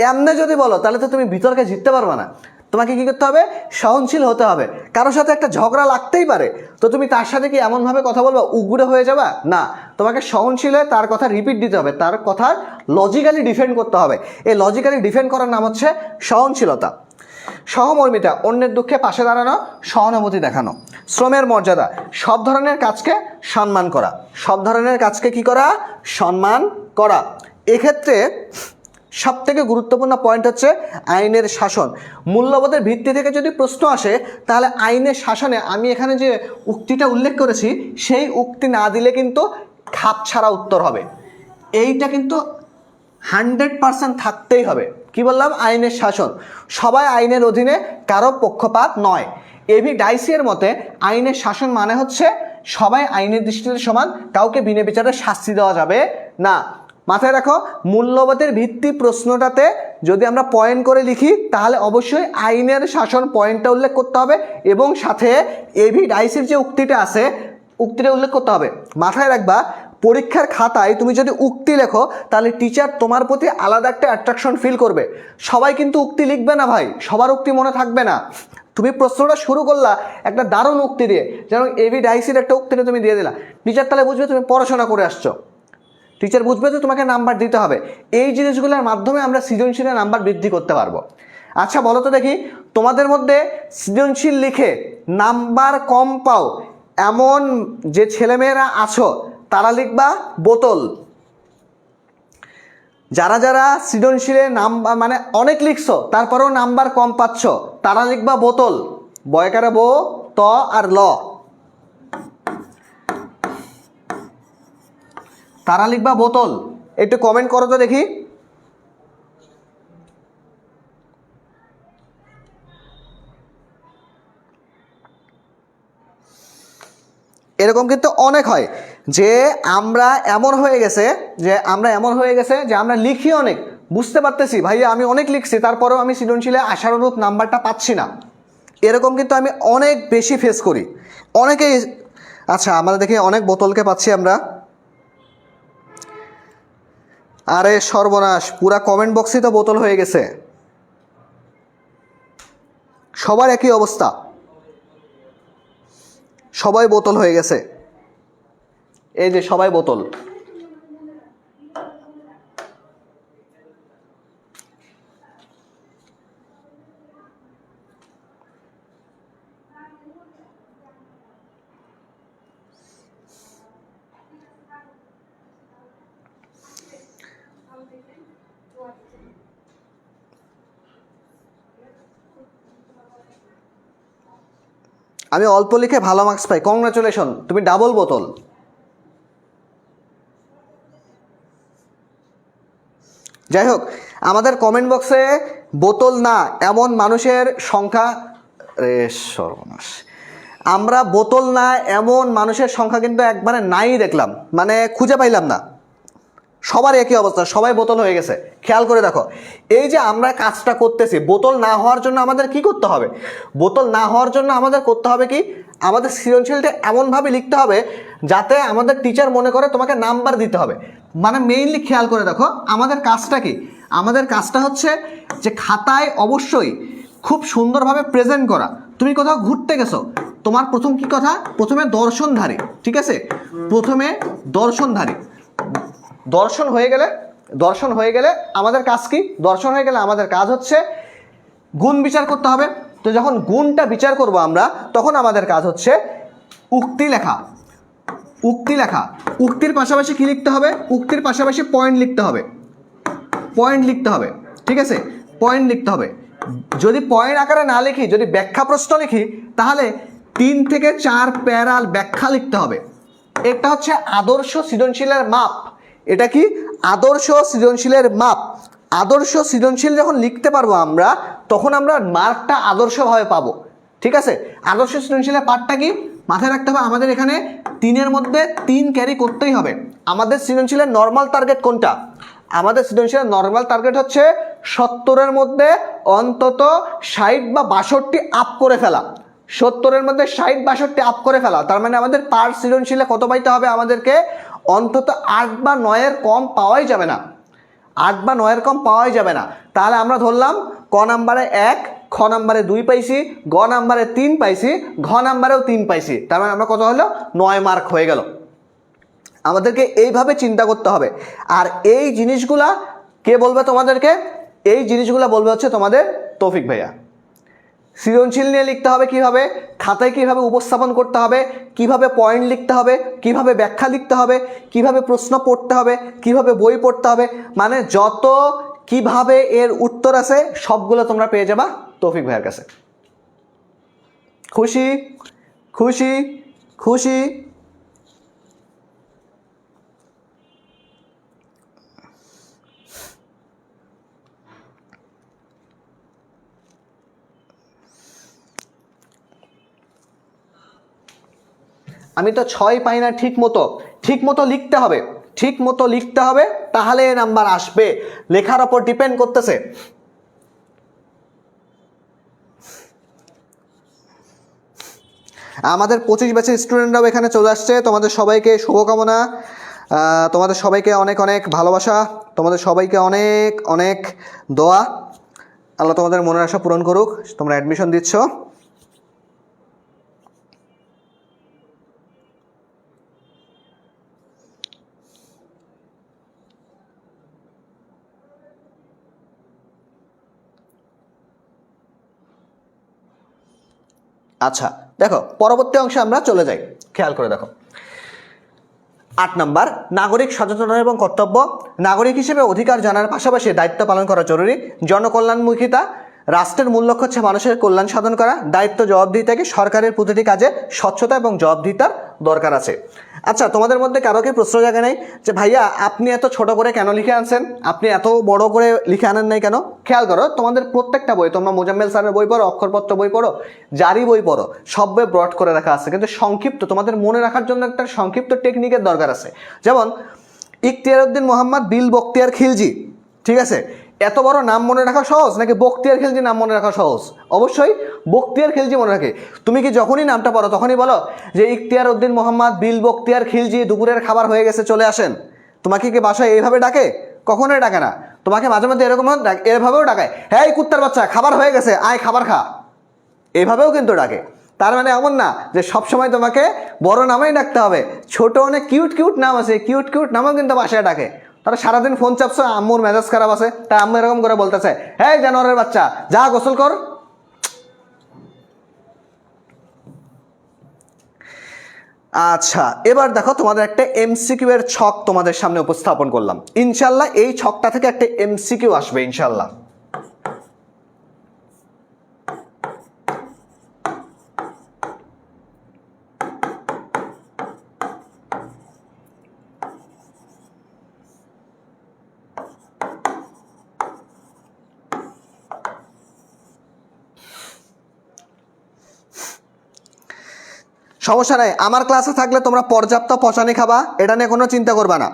এমনি যদি বলো তাহলে তো তুমি বিতর্কে জিততে পারবে না। তোমাকে কি করতে হবে? সহনশীল হতে হবে। কারোর সাথে একটা ঝগড়া লাগতেই পারে, তো তুমি তার সাথে কি এমনভাবে কথা বলবা উগ্র হয়ে যাবা? না, তোমাকে সহনশীল হয়ে তার কথা রিপিট দিতে হবে, তার কথা লজিক্যালি ডিফেন্ড করতে হবে। এই লজিক্যালি ডিফেন্ড করার নাম হচ্ছে সহনশীলতা। সহমর্মিতা, অন্যের দুঃখে পাশে দাঁড়ানো, সহানুভূতি দেখানো। শ্রমের মর্যাদা, সব ধরনের কাজকে সম্মান করা, সব ধরনের কাজকে কি করা? সম্মান করা। এক্ষেত্রে সবথেকে গুরুত্বপূর্ণ পয়েন্ট হচ্ছে আইনের শাসন। মূল্যবোধের ভিত্তি থেকে যদি প্রশ্ন আসে তাহলে আইনের শাসনে আমি এখানে যে উক্তিটা উল্লেখ করেছি সেই উক্তি না দিলে কিন্তু খাপ ছাড়া উত্তর হবে। এইটা কিন্তু 100% থাকতেই হবে। কি বললাম? আইনের শাসন, সবাই আইনের অধীনে, কারো পক্ষপাত নয়। এভি ডাইসির মতে আইনের শাসন মানে হচ্ছে সবাই আইনের দৃষ্টিতে সমান, কাউকে বিনা বিচারে শাস্তি দেওয়া যাবে না। মাথায় রাখো, মূল্যবোধের ভিত্তি প্রশ্নটাতে যদি আমরা পয়েন্ট করে লিখি তাহলে অবশ্যই আইনের শাসন পয়েন্টটা উল্লেখ করতে হবে, এবং সাথে এভি ডাইসির যে উক্তিটা আছে উক্তিটা উল্লেখ করতে হবে। মাথায় রাখবা, পরীক্ষার খাতায় তুমি যদি উক্তি লেখো তাহলে টিচার তোমার প্রতি আলাদা একটা অ্যাট্রাকশন ফিল করবে। সবাই কিন্তু উক্তি লিখবে না ভাই, সবার উক্তি মনে থাকবে না। তুমি প্রশ্নটা শুরু করলা একটা দারুণ উক্তি দিয়ে, যেমন এভি ডাইসির একটা উক্তিটা তুমি দিয়ে দিলা, টিচার তাহলে বুঝবে তুমি পড়াশোনা করে আসছো, টিচার বুঝবে তো তোমাকে নাম্বার দিতে হবে। এই জিনিসগুলোর মাধ্যমে আমরা সৃজনশীলের নাম্বার বৃদ্ধি করতে পারবো। আচ্ছা বলো তো দেখি, তোমাদের মধ্যে সৃজনশীল লিখে নাম্বার কম পাও এমন যে ছেলেমেয়েরা আছো তারা লিখবা বোতল। যারা যারা সৃজনশীলে নাম্বার মানে অনেক লিখছো তারপরেও নাম্বার কম পাচ্ছ তারা লিখবা বোতল, বয়কারে বো ত আর ল, তারা লিখবা বোতল। একটু কমেন্ট করো তো দেখি। এরকম কিন্তু অনেক হয় যে আমরা এমন হয়ে গেছে যে আমরা লিখি অনেক, বুঝতে পারতেছি ভাইয়া আমি অনেক লিখছি তারপরেও আমি সৃজনশীলে আশানুরূপ নাম্বারটা পাচ্ছি না। এরকম কিন্তু আমি অনেক বেশি ফেস করি অনেকেই। আচ্ছা আমরা দেখি অনেক বোতলকে পাচ্ছি আমরা। আরে সর্বনাশ, পুরা কমেন্ট বক্সই তো বোতল হয়ে গেছে, সবার একই অবস্থা, সবাই বোতল হয়ে গেছে। এই যে সবাই বোতল। আমি অল্প লিখে ভালো মার্কস পাই, কংগ্রাচুলেশন, তুমি ডাবল বোতল। যাই হোক, আমাদের কমেন্ট বক্সে বোতল না এমন মানুষের সংখ্যা, সর্বনাশ, আমরা বোতল না এমন মানুষের সংখ্যা কিন্তু একবারে নাই দেখলাম, মানে খুঁজে পাইলাম না। সবার একই অবস্থা, সবাই বোতল হয়ে গেছে। খেয়াল করে দেখো, এই যে আমরা কাজটা করতেছি, বোতল না হওয়ার জন্য আমাদের কি করতে হবে? বোতল না হওয়ার জন্য আমাদের করতে হবে কি, আমাদের সৃজনশীলটা এমনভাবে লিখতে হবে যাতে আমাদের টিচার মনে করে তোমাকে নাম্বার দিতে হবে। মানে মেইনলি খেয়াল করে দেখো, আমাদের কাজটা কি, আমাদের কাজটা হচ্ছে যে খাতায় অবশ্যই খুব সুন্দরভাবে প্রেজেন্ট করা। তুমি কোথাও ঘুরতে গেছো, তোমার প্রথম কি কথা, প্রথমে দর্শনধারী, ঠিক আছে, প্রথমে দর্শনধারী, দর্শন হয়ে গেলে আমাদের কাজ কি, দর্শন হয়ে গেলে আমাদের কাজ হচ্ছে গুণ বিচার করতে হবে। তো যখন গুণটা বিচার করব আমরা, তখন আমাদের কাজ হচ্ছে উক্তি লেখা। উক্তির পাশাপাশি কি লিখতে হবে, উক্তির পাশাপাশি পয়েন্ট লিখতে হবে, ঠিক আছে, পয়েন্ট লিখতে হবে। যদি পয়েন্ট আকারে না লিখি, যদি ব্যাখ্যা প্রশ্ন লিখি, তাহলে 3 থেকে 4 প্যারাল ব্যাখ্যা লিখতে হবে। এটা হচ্ছে আদর্শ সৃজনশীলের মাপ। এটা কি, আদর্শ সৃজনশীলের মাপ। আদর্শ সৃজনশীল যখন লিখতে পারবো আমরা, তখন আমরা মার্কটা আদর্শভাবে পাবো, ঠিক আছে। আদর্শ সৃজনশীলের পার্টটা কি মাথায় রাখতে হবে, আমাদের এখানে 3-এর মধ্যে 3 ক্যারি করতেই হবে। আমাদের সৃজনশীলের নর্মাল টার্গেট কোনটা? আমাদের সৃজনশীলের নর্মাল টার্গেট হচ্ছে 70-এর মধ্যে অন্তত 60 বা 62 আপ করে ফেলা। 70-এর মধ্যে 60-62 আপ করে ফেলা, তার মানে আমাদের পার সৃজনশীলে কত পাইতে হবে? আমাদেরকে অন্তত 8 বা 9-এর কম পাওয়াই যাবে না, 8 বা 9-এর কম পাওয়াই যাবে না। তাহলে আমরা ধরলাম ক নাম্বারে 1, খ নাম্বারে 2 পাইছি, গ নাম্বারে 3 পাইছি, ঘ নাম্বারেও 3 পাইছি, তার মানে আমরা কত হলো? 9 মার্ক হয়ে গেল। আমাদেরকে এইভাবে চিন্তা করতে হবে। আর এই জিনিসগুলা কে বলবে তোমাদেরকে? এই জিনিসগুলা বলবে হচ্ছে তোমাদের তৌফিক ভাইয়া। সৃজনশীল নিয়ে লিখতে হবে কিভাবে, খাতায় কিভাবে উপস্থাপন করতে হবে, কিভাবে পয়েন্ট লিখতে হবে, কিভাবে ব্যাখ্যা লিখতে হবে, কিভাবে প্রশ্ন পড়তে হবে, কিভাবে বই পড়তে হবে, মানে যত কিভাবে এর উত্তর আছে সবগুলো তোমরা পেয়ে যাবা তৌফিক ভাইয়ের কাছে। খুশি খুশি খুশি? আমি তো 6 পাই না ঠিক মতো লিখতে হবে, তাহলে নাম্বার আসবে। লেখার ওপর ডিপেন্ড করতেছে। আমাদের 25 ব্যাচের স্টুডেন্টরাও এখানে চলে আসছে। তোমাদের সবাইকে শুভকামনা, তোমাদের সবাইকে অনেক অনেক ভালোবাসা, তোমাদের সবাইকে অনেক অনেক দোয়া। আল্লাহ তোমাদের মনের আশা পূরণ করুক। তোমরা অ্যাডমিশন দিচ্ছ, আচ্ছা দেখো পরবর্তী অংশে আমরা চলে যাই। খেয়াল করে দেখো 8 নাম্বার, নাগরিক সচেতনতা এবং কর্তব্য। নাগরিক হিসেবে অধিকার জানার পাশাপাশি দায়িত্ব পালন করা জরুরি। জনকল্যাণমুখিতা, রাষ্ট্রের মূল লক্ষ্য হচ্ছে মানুষের কল্যাণ সাধন করা। দায়িত্ব জবাবদিহিতাকে সরকারের প্রতিটি কাজে স্বচ্ছতা এবং জবাবদিহিতার দরকার আছে। আচ্ছা, তোমাদের মধ্যে কারো কি প্রশ্ন জাগে নাই যে ভাইয়া আপনি এত ছোট করে কেন লিখে আনছেন, আপনি এত বড় করে লিখে আনেন নাই কেন? খেয়াল করো, তোমাদের প্রত্যেকটা বই, তোমরা মোজাম্মেল স্যারের বই পড়ো, অক্ষরপত্র বই পড়ো, যারই বই পড়ো, সব বই ব্রড করে রাখা আছে, কিন্তু সংক্ষিপ্ত, তোমাদের মনে রাখার জন্য একটা সংক্ষিপ্ত টেকনিকের দরকার আছে। যেমন ইখতিয়ার উদ্দিন মোহাম্মদ বিল বখতিয়ার খিলজি, ঠিক আছে, এত বড় নাম মনে রাখা সহজ নাকি বখতিয়ার খিলজি নাম মনে রাখা সহজ? অবশ্যই বখতিয়ার খিলজি মনে রাখে। তুমি কি যখনই নামটা পড়ো তখনই বলো যে ইখতিয়ার উদ্দিন মোহাম্মদ বিল বখতিয়ার খিলজি, দুপুরের খাবার হয়ে গেছে চলে আসেন? তোমাকে কি বাসায় এইভাবে ডাকে? কখনোই ডাকে না। তোমাকে মাঝে মাঝে এরকম এভাবেও ডাকায়, হ্যাঁ এই কুত্তার বাচ্চা খাবার হয়ে গেছে আয় খাবার খা, এইভাবেও কিন্তু ডাকে। তার মানে এমন না যে সবসময় তোমাকে বড় নামেই ডাকতে হবে, ছোট অনেক কিউট কিউট নাম আছে, কিউট কিউট নামও কিন্তু বাসায় ডাকে। তারা সারাদিন ফোন চাপছো, আম্মুর মেজাজ খারাপ আছে, তাই আম্মু এরকম করে বলতেছে, হ্যাঁ জানোয়ারের বাচ্চা যা গোসল কর। আচ্ছা, এবার দেখো তোমাদের একটা এমসিকিউ এর ছক তোমাদের সামনে উপস্থাপন করলাম। ইনশাল্লাহ এই ছকটা থেকে একটা এমসিকিউ আসবে ইনশাল্লাহ। সমস্যা নাই, আমার ক্লাসে থাকলে তোমরা পর্যাপ্ত পচানি খাবা, এটা নিয়ে কোনো চিন্তা করবা না।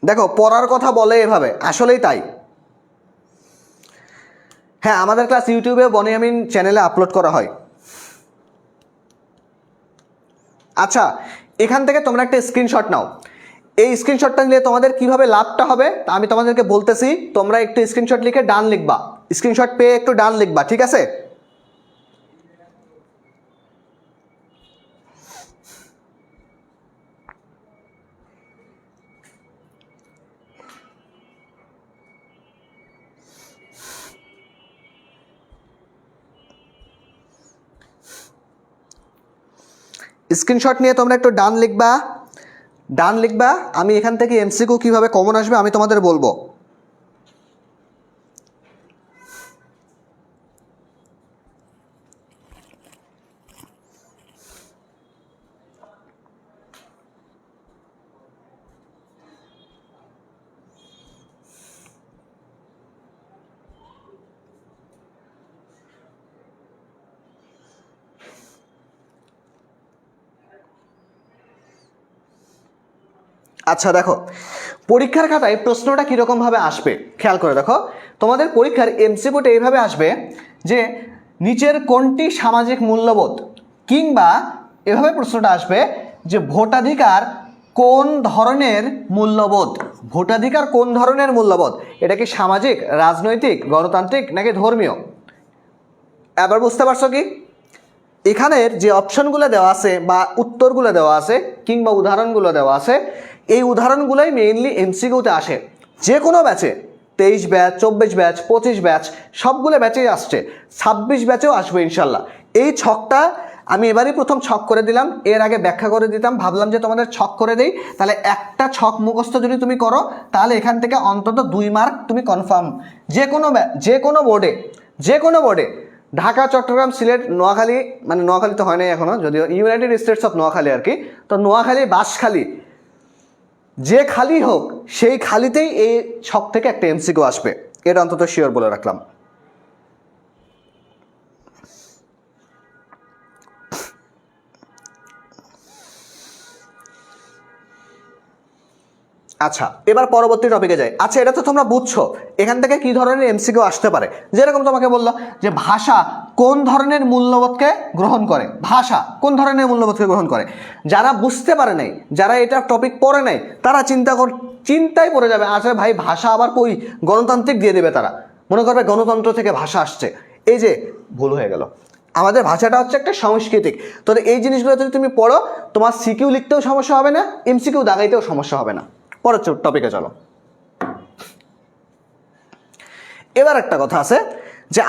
দেখো পড়ার কথা বলে এভাবে, আসলেই তাই। হ্যাঁ, আমাদের ক্লাস ইউটিউবে বনিয়ামিন চ্যানেলে আপলোড করা হয়। আচ্ছা, এখান থেকে তোমরা একটা স্ক্রিনশট নাও। এই স্ক্রিনশটটা নিলে তোমাদের কিভাবে লাভটা হবে তা আমি তোমাদেরকে বলতেছি। তোমরা একটু স্ক্রিনশট লিখে ডান লিখবা, স্ক্রিনশট পেয়ে একটু ডান লিখবা, ঠিক আছে? স্ক্রিনশট নিয়ে তোমরা একটু ডান লিখবা, ডান লিখবা। আমি এখান থেকে এমসিকিউ কিভাবে কমন আসবে আমি তোমাদের বলবো। আচ্ছা দেখো, পরীক্ষার খাতায় প্রশ্নটা কীরকমভাবে আসবে খেয়াল করে দেখো। তোমাদের পরীক্ষার এমসিকিউটা এইভাবে আসবে যে নিচের কোনটি সামাজিক মূল্যবোধ, কিংবা এভাবে প্রশ্নটা আসবে যে ভোটাধিকার কোন ধরনের মূল্যবোধ। ভোটাধিকার কোন ধরনের মূল্যবোধ, এটা কি সামাজিক, রাজনৈতিক, গণতান্ত্রিক নাকি ধর্মীয়? এবার বুঝতে পারছো কি? এখানের যে অপশনগুলো দেওয়া আছে বা উত্তরগুলো দেওয়া আছে কিংবা উদাহরণগুলো দেওয়া আছে, এই উদাহরণগুলোই মেইনলি এমসিকিউতে আসে যে কোনো ব্যাচে। 23 ব্যাচ, 24 ব্যাচ, 25 ব্যাচ, সবগুলো ব্যাচেই আসছে, 26 ব্যাচেও আসবে ইনশাল্লাহ। এই ছকটা আমি এবারই প্রথম ছক করে দিলাম, এর আগে ব্যাখ্যা করে দিতাম, ভাবলাম যে তোমাদের ছক করে দেই, তাহলে একটা ছক মুখস্থ যদি তুমি করো তাহলে এখান থেকে অন্তত 2 মার্ক তুমি কনফার্ম। যে কোনো বোর্ডে ঢাকা, চট্টগ্রাম, সিলেট, নোয়াখালী, মানে নোয়াখালী তো হয় নাই এখনো, যদিও ইউনাইটেড স্টেটস অফ নোয়াখালী আর কি, তো নোয়াখালী, বাঁশখালী, যে খালি হোক সেই খালিতেই এই ছক থেকে একটা এমসিকিউ আসবে, এটা অন্তত শিওর বলে রাখলাম। আচ্ছা, এবার পরবর্তী টপিকে যাই। আচ্ছা, এটা তো তোমরা বুঝছো এখান থেকে কি ধরনের এমসিকিউ আসতে পারে। যেরকম তোমাকে বললো যে ভাষা কোন ধরনের মূল্যবোধকে গ্রহণ করে, ভাষা কোন ধরনের মূল্যবোধকে গ্রহণ করে। যারা বুঝতে পারে নাই, যারা এটা টপিক পড়ে নাই, তারা চিন্তায় পড়ে যাবে, আসলে ভাই ভাষা আবার কই, গণতান্ত্রিক দিয়ে দেবে তারা, মনে করবে গণতন্ত্র থেকে ভাষা আসছে। এই যে ভুল হয়ে গেল, আমাদের ভাষাটা হচ্ছে একটা সাংস্কৃতিক। তো এই জিনিসগুলো যদি তুমি পড়ো, তোমার সিকিউ লিখতেও সমস্যা হবে না, এমসিকিউ দাগাইতেও সমস্যা হবে না। পরের টপিকে চলো। এবার একটা কথা আছে যে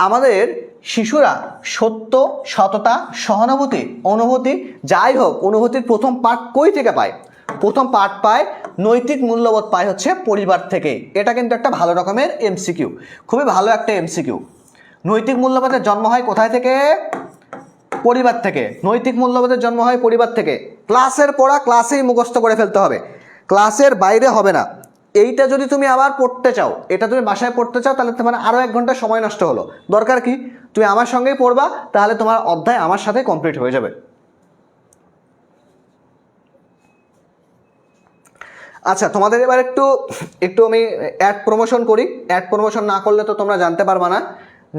আমাদের শিশুরা সত্য, সততা, সহানুভূতি, অনুভূতি, যাই হোক, অনুভূতির প্রথম পার্ট কই থেকে পায়? প্রথম পার্ট পায়, নৈতিক মূল্যবোধ পায় হচ্ছে পরিবার থেকে। এটা কিন্তু একটা ভালো রকমের এমসিকিউ, খুবই ভালো একটা এমসিকিউ। নৈতিক মূল্যবোধের জন্ম হয় কোথায় থেকে? পরিবার থেকে। নৈতিক মূল্যবোধের জন্ম হয় পরিবার থেকে। ক্লাসের পড়া ক্লাসেই মুখস্থ করে ফেলতে হবে, ক্লাসের বাইরে হবে না। এইটা যদি তুমি আবার পড়তে চাও, এটা তুমি বাসায় পড়তে চাও, তাহলে তোমার আরও 1 ঘন্টা সময় নষ্ট হলো। দরকার কি, তুমি আমার সঙ্গেই পড়বা, তাহলে তোমার অধ্যায় আমার সাথে কমপ্লিট হয়ে যাবে। আচ্ছা, তোমাদের এবার একটু আমি অ্যাড প্রমোশন করি। অ্যাড প্রমোশন না করলে তো তোমরা জানতে পারবা না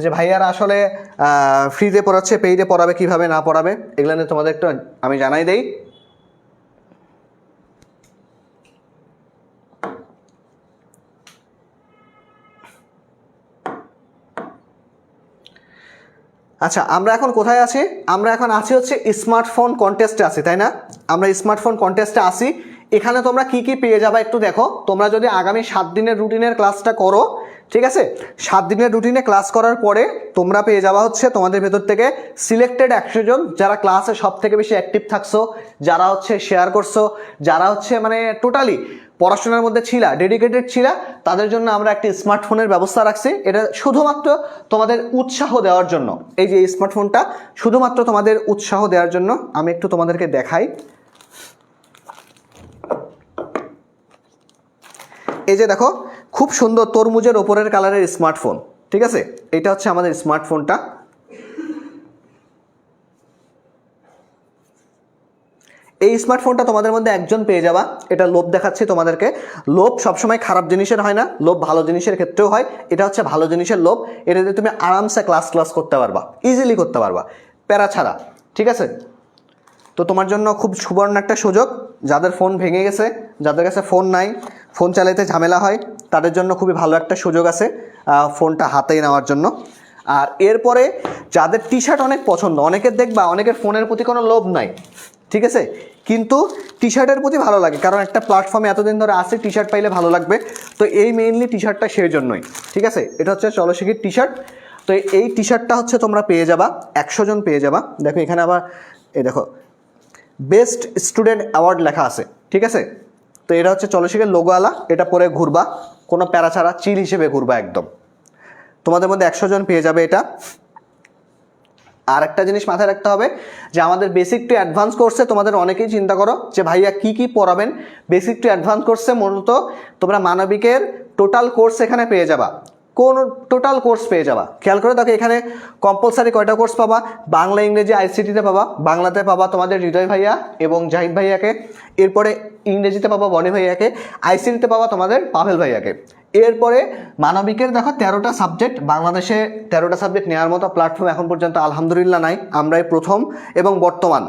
যে ভাইয়ারা আসলে ফ্রিতে পড়াচ্ছে, পেইডে পড়াবে কিভাবে, না পড়াবে, এগুলো নিয়ে তোমাদের একটু আমি জানাই দেই। আচ্ছা, আমরা এখন কোথায় আছি? আমরা এখন আছি হচ্ছে স্মার্টফোন কন্টেস্টে আছি, তাই না? আমরা স্মার্টফোন কন্টেস্টে আসি। এখানে তোমরা কি কি পেয়ে যাবা একটু দেখো। তোমরা যদি আগামী 7 দিনের রুটিনের ক্লাসটা করো, ঠিক আছে, 7 দিনের রুটিনে ক্লাস করার পরে তোমরা পেয়ে যাওয়া হচ্ছে তোমাদের ভেতর থেকে সিলেক্টেড 100 জন, যারা ক্লাসে সব থেকে বেশি অ্যাক্টিভ থাকছো, যারা হচ্ছে শেয়ার করছো, যারা হচ্ছে মানে টোটালি পড়াশোনার মধ্যে ছিলা, ডেডিকেটেড ছিলা, তাদের জন্য আমরা একটি স্মার্টফোনের ব্যবস্থা রাখছি। এটা শুধুমাত্র তোমাদের উৎসাহ দেওয়ার জন্য। এই যে স্মার্টফোনটা শুধুমাত্র তোমাদের উৎসাহ দেওয়ার জন্য। আমি একটু তোমাদেরকে দেখাই। এই যে দেখো খুব সুন্দর তরমুজের ওপরের কালারের স্মার্টফোন, ঠিক আছে, এটা হচ্ছে আমাদের স্মার্টফোনটা। এই স্মার্টফোনটা তোমাদের মধ্যে একজন পেয়ে যাবা। এটা লোভ দেখাচ্ছি তোমাদেরকে, লোভ সবসময় খারাপ জিনিসের হয় না, লোভ ভালো জিনিসের ক্ষেত্রেও হয়। এটা হচ্ছে ভালো জিনিসের লোভ, এটাতে তুমি আরামসে ক্লাস করতে পারবা, ইজিলি করতে পারবা, প্যারা ছাড়া, ঠিক আছে। তো তোমার জন্য খুব সুবর্ণ একটা সুযোগ, যাদের ফোন ভেঙে গেছে, যাদের কাছে ফোন নাই, ফোন চালাতে ঝামেলা হয়, তাদের জন্য খুবই ভালো একটা সুযোগ আছে ফোনটা হাতেই নেওয়ার জন্য। আর এরপরে যাদের টি শার্ট অনেক পছন্দ, অনেকের দেখবা অনেকের ফোনের প্রতি কোনো লোভ নাই, ঠিক আছে, কিন্তু টি শার্টের প্রতি ভালো লাগে, কারণ একটা প্ল্যাটফর্মে এতদিন ধরে আসে, টি শার্ট পাইলে ভালো লাগবে। তো এই মেইনলি টি শার্টটা সেই জন্যই, ঠিক আছে। এটা হচ্ছে চলো শিখির টি শার্ট। তো এই টি শার্টটা হচ্ছে তোমরা পেয়ে যাবা, 100 জন পেয়ে যাবা। দেখো এখানে আবার এই দেখো বেস্ট স্টুডেন্ট অ্যাওয়ার্ড লেখা আছে, ঠিক আছে। তো এটা হচ্ছে চলো শিখের লোগোওয়ালা, এটা পরে ঘুরবা, কোনো প্যারা ছাড়া চিল হিসেবে ঘুরবা একদম। তোমাদের মধ্যে 100 জন পেয়ে যাবে এটা। আর একটা জিনিস মাথায় রাখতে হবে যে আমাদের বেসিক টু অ্যাডভান্স কোর্সে তোমাদের অনেকেই চিন্তা করো যে ভাইয়া কি কি পড়াবেন। বেসিক টু অ্যাডভান্স কোর্সে মূলত তোমরা মানবিকের টোটাল কোর্স এখানে পেয়ে যাবা, কোন টোটাল কোর্স পেয়ে যাবা। খেয়াল করে দেখো এখানে কম্পালসারি কয়টা কোর্স পাবা, বাংলা ইংরেজি আইসিটিতে পাবা, বাংলাতে পাবা তোমাদের হৃদয় ভাইয়া এবং জাহিদ ভাইয়াকে, এরপরে ইংরেজিতে পাবা বনি ভাইয়াকে, আইসিটিতে পাবা তোমাদের পাভেল ভাইয়াকে। এরপরে মানবিকের দেখো 13টা সাবজেক্ট, বাংলাদেশে 13টা সাবজেক্ট নেওয়ার মতো প্ল্যাটফর্ম এখন পর্যন্ত আলহামদুলিল্লাহ নাই, আমরাই প্রথম এবং বর্তমান।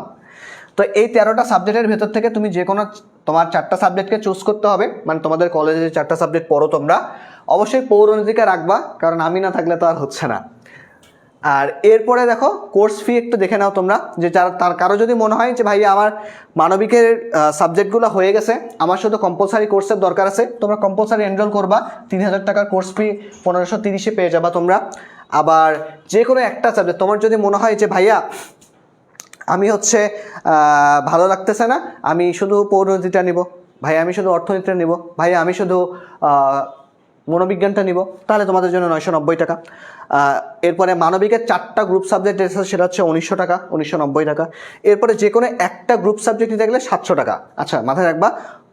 তো এই 13টা সাবজেক্টের ভেতর থেকে তুমি যে কোনো তোমার 4টা সাবজেক্টকে চুজ করতে হবে, মানে তোমাদের কলেজে যে 4টা সাবজেক্ট পড়ো তোমরা, অবশ্যই পৌরনীতিকে রাখবা, কারণ আমি না থাকলে তো আর হচ্ছে না। আর এরপরে দেখো কোর্স ফি একটু দেখে নাও তোমরা, যে তার কারো যদি মনে হয় যে ভাই আমার মানবিকের সাবজেক্টগুলো হয়ে গেছে, আমার শুধু কম্পালসারি কোর্সের দরকার আছে, তোমরা কম্পালসারি এনরোল করবা। 3000 টাকার কোর্স ফি 1530-এ পেয়ে যাবা তোমরা। আবার যে কোনো একটা সাবজেক্ট তোমার যদি মনে হয় যে ভাইয়া আমি হচ্ছে ভালো লাগতেছে না, আমি শুধু পৌরনীতিটা নিব, ভাই আমি শুধু অর্থনীতিটা নিব, ভাই আমি শুধু মনোবিজ্ঞানটা নিব, তাহলে তোমাদের জন্য 990 টাকা। এরপরে মানবিকের 4টা গ্রুপ সাবজেক্ট আছে, সেটা হচ্ছে 1900 টাকা, 1990 টাকা। এরপরে যে কোনো একটা গ্রুপ সাবজেক্ট নিতে গেলে 700 টাকা। আচ্ছা মাথায় রাখবা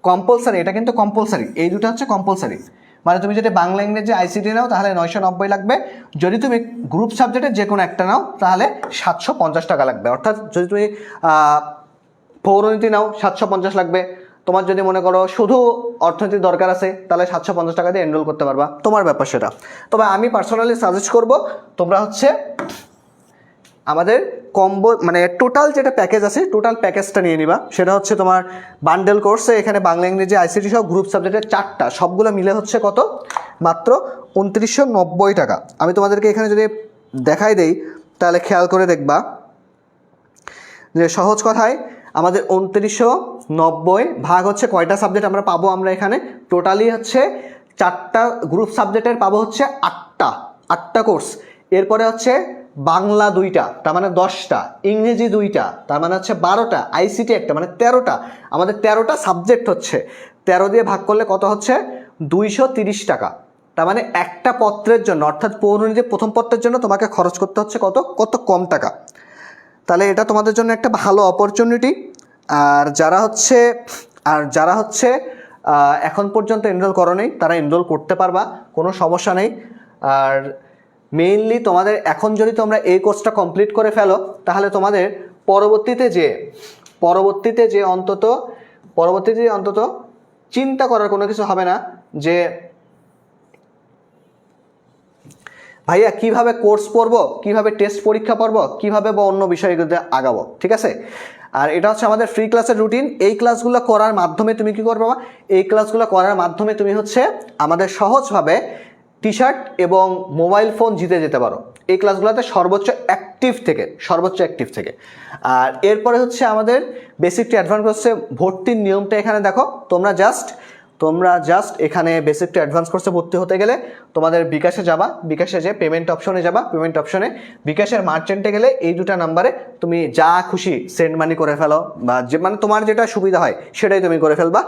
কম্পালসারি, এটা কিন্তু কম্পালসারি, এই দুটো হচ্ছে কম্পালসারি। মানে তুমি যদি বাংলা ইংরেজি আইসিটি নাও তাহলে 990 লাগবে, যদি তুমি গ্রুপ সাবজেক্টের যে কোনো একটা নাও তাহলে 750 টাকা লাগবে। অর্থাৎ যদি তুমি পৌরনীতি নাও 750 লাগবে, তোমার যদি মনে করো শুধু অর্থনীতির দরকার আছে তাহলে 750 টাকা দিয়ে এনরোল করতে পারবা, তোমার ব্যাপার সেটা। তবে আমি পার্সোনালি সাজেস্ট করব তোমরা হচ্ছে আমাদের কম্বো, মানে টোটাল যেটা প্যাকেজ আছে টোটাল প্যাকেজটা নিয়ে নিবা। সেটা হচ্ছে তোমার বান্ডেল কোর্সে এখানে বাংলা ইংরেজি আইসিটি সব গ্রুপ সাবজেক্টের 4টা, সবগুলো মিলে হচ্ছে কত, মাত্র 2990 টাকা। আমি তোমাদেরকে এখানে যদি দেখাই দেই তাহলে খেয়াল করে দেখবা যে সহজ কথায় আমাদের 2990 ভাগ হচ্ছে কয়টা সাবজেক্ট আমরা পাবো, আমরা এখানে টোটালি হচ্ছে 4টা গ্রুপ সাবজেক্টের পাবো হচ্ছে 8টা কোর্স। এরপরে হচ্ছে বাংলা 2টা, তার মানে 10টা, ইংরেজি 2টা, তার মানে হচ্ছে 12টা, আইসিটি একটা, মানে 13টা। আমাদের 13টা সাবজেক্ট হচ্ছে 13 দিয়ে ভাগ করলে কত হচ্ছে 230 টাকা। তার মানে একটা পত্রের জন্য, অর্থাৎ পৌরনীতির প্রথম পত্রের জন্য তোমাকে খরচ করতে হচ্ছে কত কম টাকা। তাহলে এটা তোমাদের জন্য একটা ভালো অপরচুনিটি। আর যারা হচ্ছে এখন পর্যন্ত এনরোল করোনি তারা এনরোল করতে পারবা, কোনো সমস্যা নেই। আর মেইনলি তোমাদের এখন যদি তোমরা এই কোর্সটা কমপ্লিট করে ফেলো তাহলে তোমাদের পরবর্তীতে যে অন্তত চিন্তা করার কোনো কিছু হবে না যে ভাইয়া কিভাবে কোর্স পড়বো, কিভাবে টেস্ট পরীক্ষা পড়বো, কিভাবে বা অন্য বিষয়গুলোতে আগাবো, ঠিক আছে। আর এটা হচ্ছে আমাদের ফ্রি ক্লাসের রুটিন। এই ক্লাসগুলো করার মাধ্যমে তুমি কি করবে, এই ক্লাসগুলো করার মাধ্যমে তুমি হচ্ছে আমাদের সহজভাবে টি শার্ট এবং মোবাইল ফোন জিতে যেতে পারো এই ক্লাসগুলোতে সর্বোচ্চ অ্যাক্টিভ থেকে। আর এরপরে হচ্ছে আমাদের বেসিক টু অ্যাডভান্স কোর্সে ভর্তির নিয়মটা এখানে দেখো। তোমরা জাস্ট এখানে বেসিক টু অ্যাডভান্স কোর্সে ভর্তি হতে গেলে তোমাদের বিকাশে যাবা, বিকাশে যে পেমেন্ট অপশনে যাবা, পেমেন্ট অপশনে বিকাশের মার্চেন্টে গেলে এই 2টা নাম্বারে তুমি যা খুশি সেন্ড মানি করে ফেলো, বা যে মানে তোমার যেটা সুবিধা হয় সেটাই তুমি করে ফেলবা।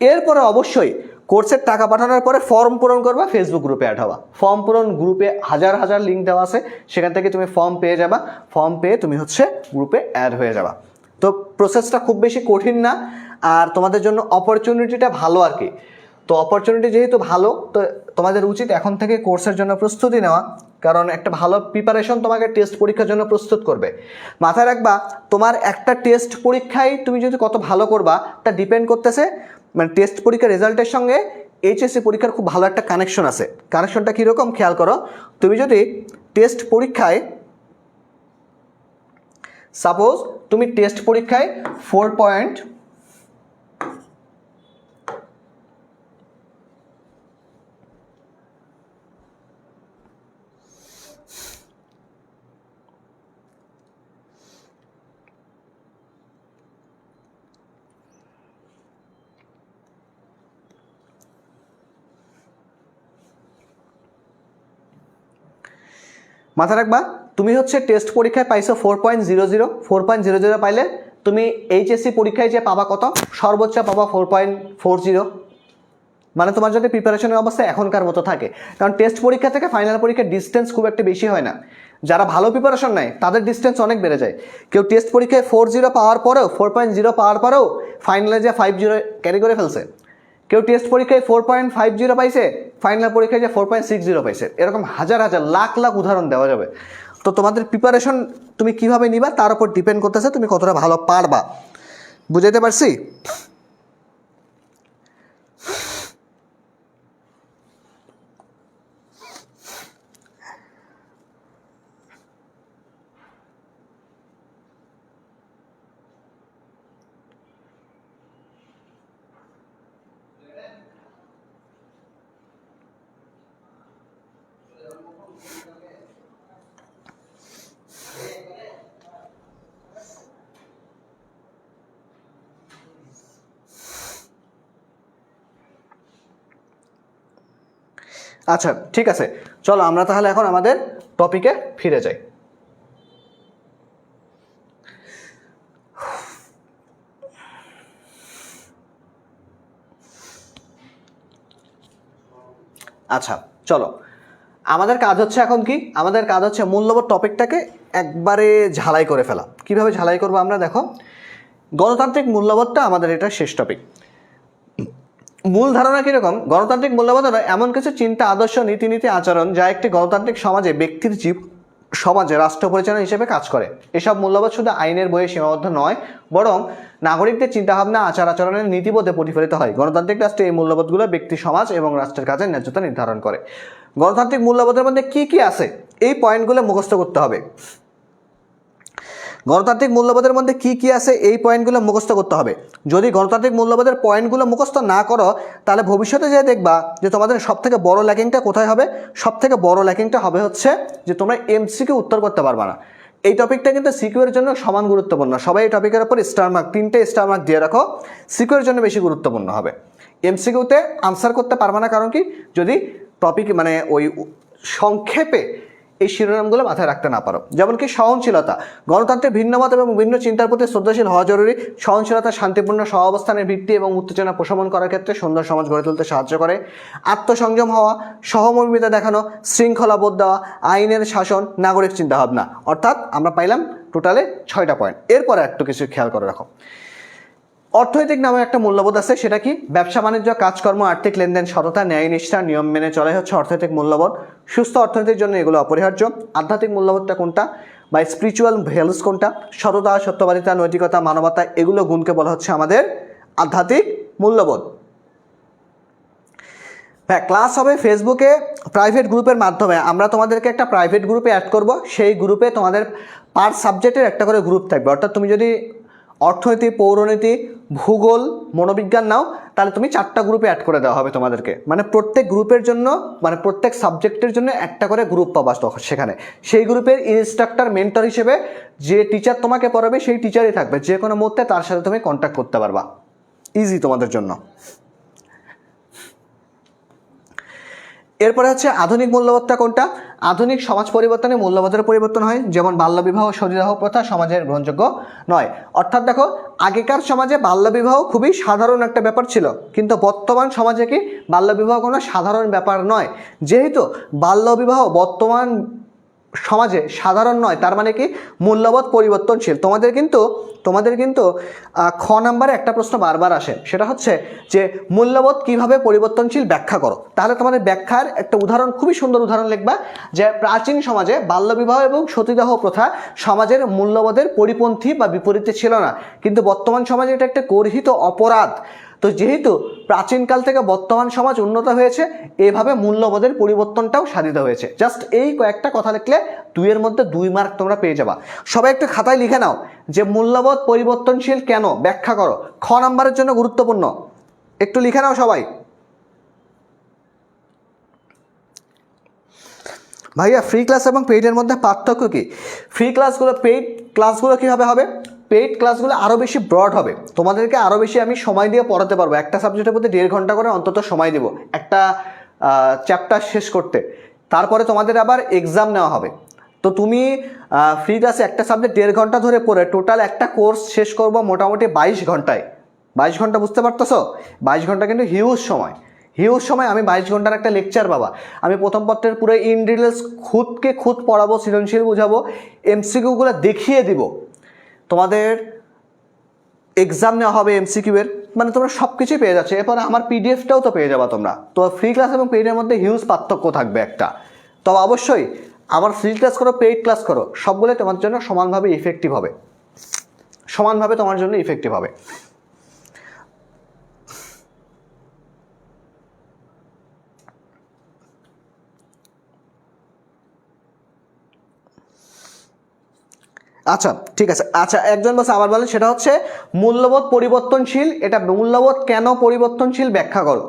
এরপরে অবশ্যই কোর্সের টাকা পাঠানোর পরে ফর্ম পূরণ করবা, ফেসবুক গ্রুপে অ্যাড হওয়া। ফর্ম পূরণ গ্রুপে হাজার লিঙ্ক দেওয়া আছে, সেখান থেকে তুমি ফর্ম পেয়ে যাবা, ফর্ম পেয়ে তুমি হচ্ছে গ্রুপে অ্যাড হয়ে যাবা। তো প্রসেসটা খুব বেশি কঠিন না, আর তোমাদের জন্য অপরচুনিটিটা ভালো আর কি। তো অপরচুনিটি যেহেতু ভালো, তো তোমাদের উচিত এখন থেকে কোর্সের জন্য প্রস্তুতি নেওয়া, কারণ একটা ভালো প্রিপারেশন তোমাকে টেস্ট পরীক্ষার জন্য প্রস্তুত করবে। মাথায় রাখবা, তোমার একটা টেস্ট পরীক্ষায় তুমি যদি কত ভালো করবা তা ডিপেন্ড করতেছে, মানে টেস্ট পরীক্ষার রেজাল্টের সঙ্গে এইচএসসি পরীক্ষার খুব ভালো একটা কানেকশন আছে। কানেকশনটা কীরকম খেয়াল করো, তুমি যদি টেস্ট পরীক্ষায় সাপোজ তুমি টেস্ট পরীক্ষায় 4 পয়েন্ট মাথা রাখবা, তুমি হচ্ছে টেস্ট পরীক্ষায় পাইছো 4.00, 4.00 পাইলে তুমি এইচএসসি পরীক্ষায় যে পাবা কত, সর্বোচ্চ পাবা 4.40। মানে তোমার যদি প্রিপারেশনের অবস্থা এখনকার মতো থাকে, কারণ টেস্ট পরীক্ষা থেকে ফাইনাল পরীক্ষার ডিস্টেন্স খুব একটা বেশি হয় না। যারা ভালো প্রিপারেশন নেয় তাদের ডিস্টেন্স অনেক বেড়ে যায়। কেউ টেস্ট পরীক্ষায় 40 পাওয়ার পরেও, 4.0 পাওয়ার পরেও ফাইনালে যে 50 ক্যারি করে ফেলছে। কেউ টেস্ট পরীক্ষায় 4.50 পাইছে, ফাইনাল পরীক্ষায় যে 4.60 পাইছে। এরকম হাজার হাজার লাখ লাখ উদাহরণ দেওয়া যাবে। তো তোমাদের প্রিপারেশন তুমি কিভাবে নিবা তার উপর ডিপেন্ড করতেছে তুমি কতটা ভালো পারবা। বুঝাইতে পারছি? আচ্ছা ঠিক আছে, চলো আমরা তাহলে এখন আমাদের টপিকে ফিরে যাই। আচ্ছা চলো, আমাদের কাজ হচ্ছে এখন কি, আমাদের কাজ হচ্ছে মূল্যবোধ টপিকটাকে একবারে ঝালাই করে ফেলা। কিভাবে ঝালাই করবো আমরা, দেখো গণতান্ত্রিক মূল্যবোধটা আমাদের এটা শেষ টপিক। মূল ধারণা কীরকম, গণতান্ত্রিক মূল্যবোধ হলো এমন কিছু চিন্তা, আদর্শ, নীতিনীতি, আচরণ যা একটি গণতান্ত্রিক সমাজে ব্যক্তির সমাজে রাষ্ট্র পরিচালনা হিসেবে কাজ করে। এসব মূল্যবোধ শুধু আইনের বইয়ে সীমাবদ্ধ নয়, বরং নাগরিকদের চিন্তাভাবনা, আচার আচরণের নীতিবোধে প্রতিফলিত হয়। গণতান্ত্রিক রাষ্ট্রে এই মূল্যবোধগুলো ব্যক্তি, সমাজ এবং রাষ্ট্রের কাজের ন্যায্যতা নির্ধারণ করে। গণতান্ত্রিক মূল্যবোধের মধ্যে কি কি আছে এই পয়েন্টগুলো মুখস্থ করতে হবে। গণতান্ত্রিক মূল্যবোধের মধ্যে কি কি আছে এই পয়েন্টগুলো মুখস্থ করতে হবে। যদি গণতান্ত্রিক মূল্যবোধের পয়েন্টগুলো মুখস্থ না করো তাহলে ভবিষ্যতে যে দেখবা যে তোমাদের সবথেকে বড় ল্যাকিংটা কোথায় হবে, সবথেকে বড় ল্যাকিংটা হবে হচ্ছে যে তোমরা এমসিকিউ উত্তর করতে পারবা না। এই টপিকটা কিন্তু সিকিউর জন্য সমান গুরুত্বপূর্ণ। সবাই এই টপিকের উপর স্টার মার্ক, 3টে স্টার মার্ক দিয়ে রাখো। সিকিউর জন্য বেশি গুরুত্বপূর্ণ হবে। এমসিকিউতে আনসার করতে পারবা না, কারণ কি, যদি টপিক মানে ওই সংক্ষেপে এই শিরোনামগুলো মাথায় রাখতে না পারো। যেমন কি সহনশীলতা, গণতন্ত্রের ভিন্নমত এবং ভিন্ন চিন্তার প্রতি শ্রদ্ধাশীল হওয়া জরুরি। সহনশীলতা শান্তিপূর্ণ সহাবস্থানের ভিত্তি এবং উত্তেজনা প্রশমন করার ক্ষেত্রে সুন্দর সমাজ গড়ে তুলতে সাহায্য করে। আত্মসংযম হওয়া, সহমর্মিতা দেখানো, শৃঙ্খলাবোধ দেওয়া, আইনের শাসন, নাগরিক চিন্তাভাবনা। অর্থাৎ আমরা পাইলাম টোটালে 6টা পয়েন্ট। এরপরে একটু কিছু খেয়াল করে রাখো। অর্থনৈতিক নামে একটা মূল্যবোধ আছে, সেটা কি, ব্যবসা বাণিজ্য, কাজকর্ম, আর্থিক লেনদেন, সততা, ন্যায়নিষ্ঠা, নিয়ম মেনে চলাই হচ্ছে অর্থনৈতিক মূল্যবোধ। সুস্থ অর্থনীতির জন্য এগুলো অপরিহার্য। আধ্যাত্মিক মূল্যবোধটা কোনটা বা স্পিরিচুয়াল ভ্যালুস কোনটা, সততা, সত্যবাদিতা, নৈতিকতা, মানবতা, এগুলো গুণকে বলা হচ্ছে আমাদের আধ্যাত্মিক মূল্যবোধ। হ্যাঁ, ক্লাস হবে ফেসবুকে প্রাইভেট গ্রুপের মাধ্যমে। আমরা তোমাদেরকে একটা প্রাইভেট গ্রুপে অ্যাড করব। সেই গ্রুপে তোমাদের পার সাবজেক্টের একটা করে গ্রুপ থাকবে। অর্থাৎ তুমি যদি অর্থনীতি, পৌরনীতি, ভূগোল, মনোবিজ্ঞান নাও, তাহলে তুমি 4টা গ্রুপে অ্যাড করে দেওয়া হবে তোমাদেরকে। মানে প্রত্যেক গ্রুপের জন্য, মানে প্রত্যেক সাবজেক্টের জন্য একটা করে গ্রুপ পাবা সেখানে। সেই গ্রুপের ইনস্ট্রাক্টর, মেন্টর হিসেবে যে টিচার তোমাকে পড়াবে সেই টিচারই থাকবে। যে কোনো মুহূর্তে তার সাথে তুমি কন্ট্যাক্ট করতে পারবা। ইজি তোমাদের জন্য। এরপরে হচ্ছে আধুনিক মূল্যবোধটা কোনটা। আধুনিক সমাজ পরিবর্তনে মূল্যবোধের পরিবর্তন হয়। যেমন বাল্যবিবাহ, সতীদাহ প্রথা সমাজের গ্রহণযোগ্য নয়। অর্থাৎ দেখো, আগেকার সমাজে বাল্যবিবাহ খুবই সাধারণ একটা ব্যাপার ছিল, কিন্তু বর্তমান সমাজে কি বাল্যবিবাহ কোনো সাধারণ ব্যাপার নয়। যেহেতু বাল্যবিবাহ বর্তমান সমাজে সাধারণ নয়, তার মানে কি মূল্যবোধ পরিবর্তনশীল। তোমাদের কিন্তু খ নাম্বারে একটা প্রশ্ন বারবার আসে, সেটা হচ্ছে যে মূল্যবোধ কিভাবে পরিবর্তনশীল ব্যাখ্যা করো। তাহলে তোমাদের ব্যাখ্যার একটা উদাহরণ, খুবই সুন্দর উদাহরণ লিখবা যে প্রাচীন সমাজে বাল্যবিবাহ এবং সতীদাহ প্রথা সমাজের মূল্যবোধের পরিপন্থী বা বিপরীতে ছিল না, কিন্তু বর্তমান সমাজে এটা একটা গর্হিত অপরাধ। তো যেহেতু প্রাচীনকাল থেকে বর্তমান সমাজ উন্নত হয়েছে, এভাবে মূল্যবোধের পরিবর্তনটাও সাধিত হয়েছে। জাস্ট এই কয়েকটা কথা লিখলে 2 এর মধ্যে 2 মার্ক তোমরা পেয়ে যাবা। সবাই একটু খাতায় লিখে নাও যে মূল্যবোধ পরিবর্তনশীল কেন, ব্যাখ্যা করো। খ নাম্বারের জন্য গুরুত্বপূর্ণ, একটু লিখে নাও সবাই। ভাইয়া ফ্রি ক্লাস এবং পেইডের মধ্যে পার্থক্য কি? ফ্রি ক্লাসগুলো, পেইড ক্লাসগুলো কীভাবে হবে? পেইড ক্লাসগুলো আরও বেশি ব্রড হবে, তোমাদেরকে আরও বেশি আমি সময় দিয়ে পড়াতে পারবো। একটা সাবজেক্টের প্রতি 1.5 ঘন্টা করে অন্তত সময় দেবো একটা চ্যাপ্টার শেষ করতে। তারপরে তোমাদের আবার এক্সাম নেওয়া হবে। তো তুমি ফ্রি ক্লাসে একটা সাবজেক্ট 1.5 ঘন্টা ধরে পড়ে টোটাল একটা কোর্স শেষ করবো মোটামুটি 22 ঘন্টায়। 22 ঘন্টা বুঝতে পারতেছো? 22 ঘন্টা কিন্তু হিউজ সময়। আমি 22 ঘন্টার একটা লেকচার বাবা, আমি প্রথম পত্রের পুরো ইন ডিটেলস খুদ পড়াবো, সৃজনশীল বুঝাবো, এমসিকিউগুলো দেখিয়ে দিব, তোমাদের এক্সাম নেওয়া হবে এমসিকিউ এর, মানে তোমরা সব কিছুই পেয়ে যাচ্ছে। এরপরে আমার পিডিএফটাও তো পেয়ে যাবা তোমরা। তো ফ্রি ক্লাস এবং পেইডের মধ্যে হিউজ পার্থক্য থাকবে একটা। তবে অবশ্যই আমার ফ্রি ক্লাস করো, পেইড ক্লাস করো, সবগুলো তোমার জন্য সমানভাবে ইফেক্টিভ হবে, তোমার জন্য ইফেক্টিভ হবে। আচ্ছা ঠিক আছে। আচ্ছা, একজন বলছে আবার বলেন, সেটা হচ্ছে মূল্যবোধ পরিবর্তনশীল, এটা মূল্যবোধ কেন পরিবর্তনশীল ব্যাখ্যা করো,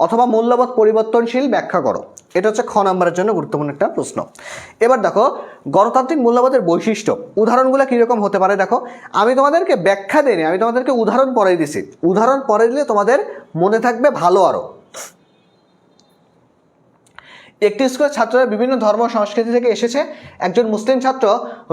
অথবা মূল্যবোধ পরিবর্তনশীল ব্যাখ্যা করো। এটা হচ্ছে খ নাম্বারের জন্য গুরুত্বপূর্ণ একটা প্রশ্ন। এবার দেখো গণতান্ত্রিক মূল্যবোধের বৈশিষ্ট্য, উদাহরণগুলো কীরকম হতে পারে দেখো। আমি তোমাদেরকে ব্যাখ্যা দিইনি, আমি তোমাদেরকে উদাহরণ পড়াই দিছি। উদাহরণ পড়ে দিলে তোমাদের মনে থাকবে ভালো আরও। একটি স্কুলের ছাত্ররা বিভিন্ন ধর্ম সংস্কৃতি থেকে এসেছে। একজন মুসলিম ছাত্র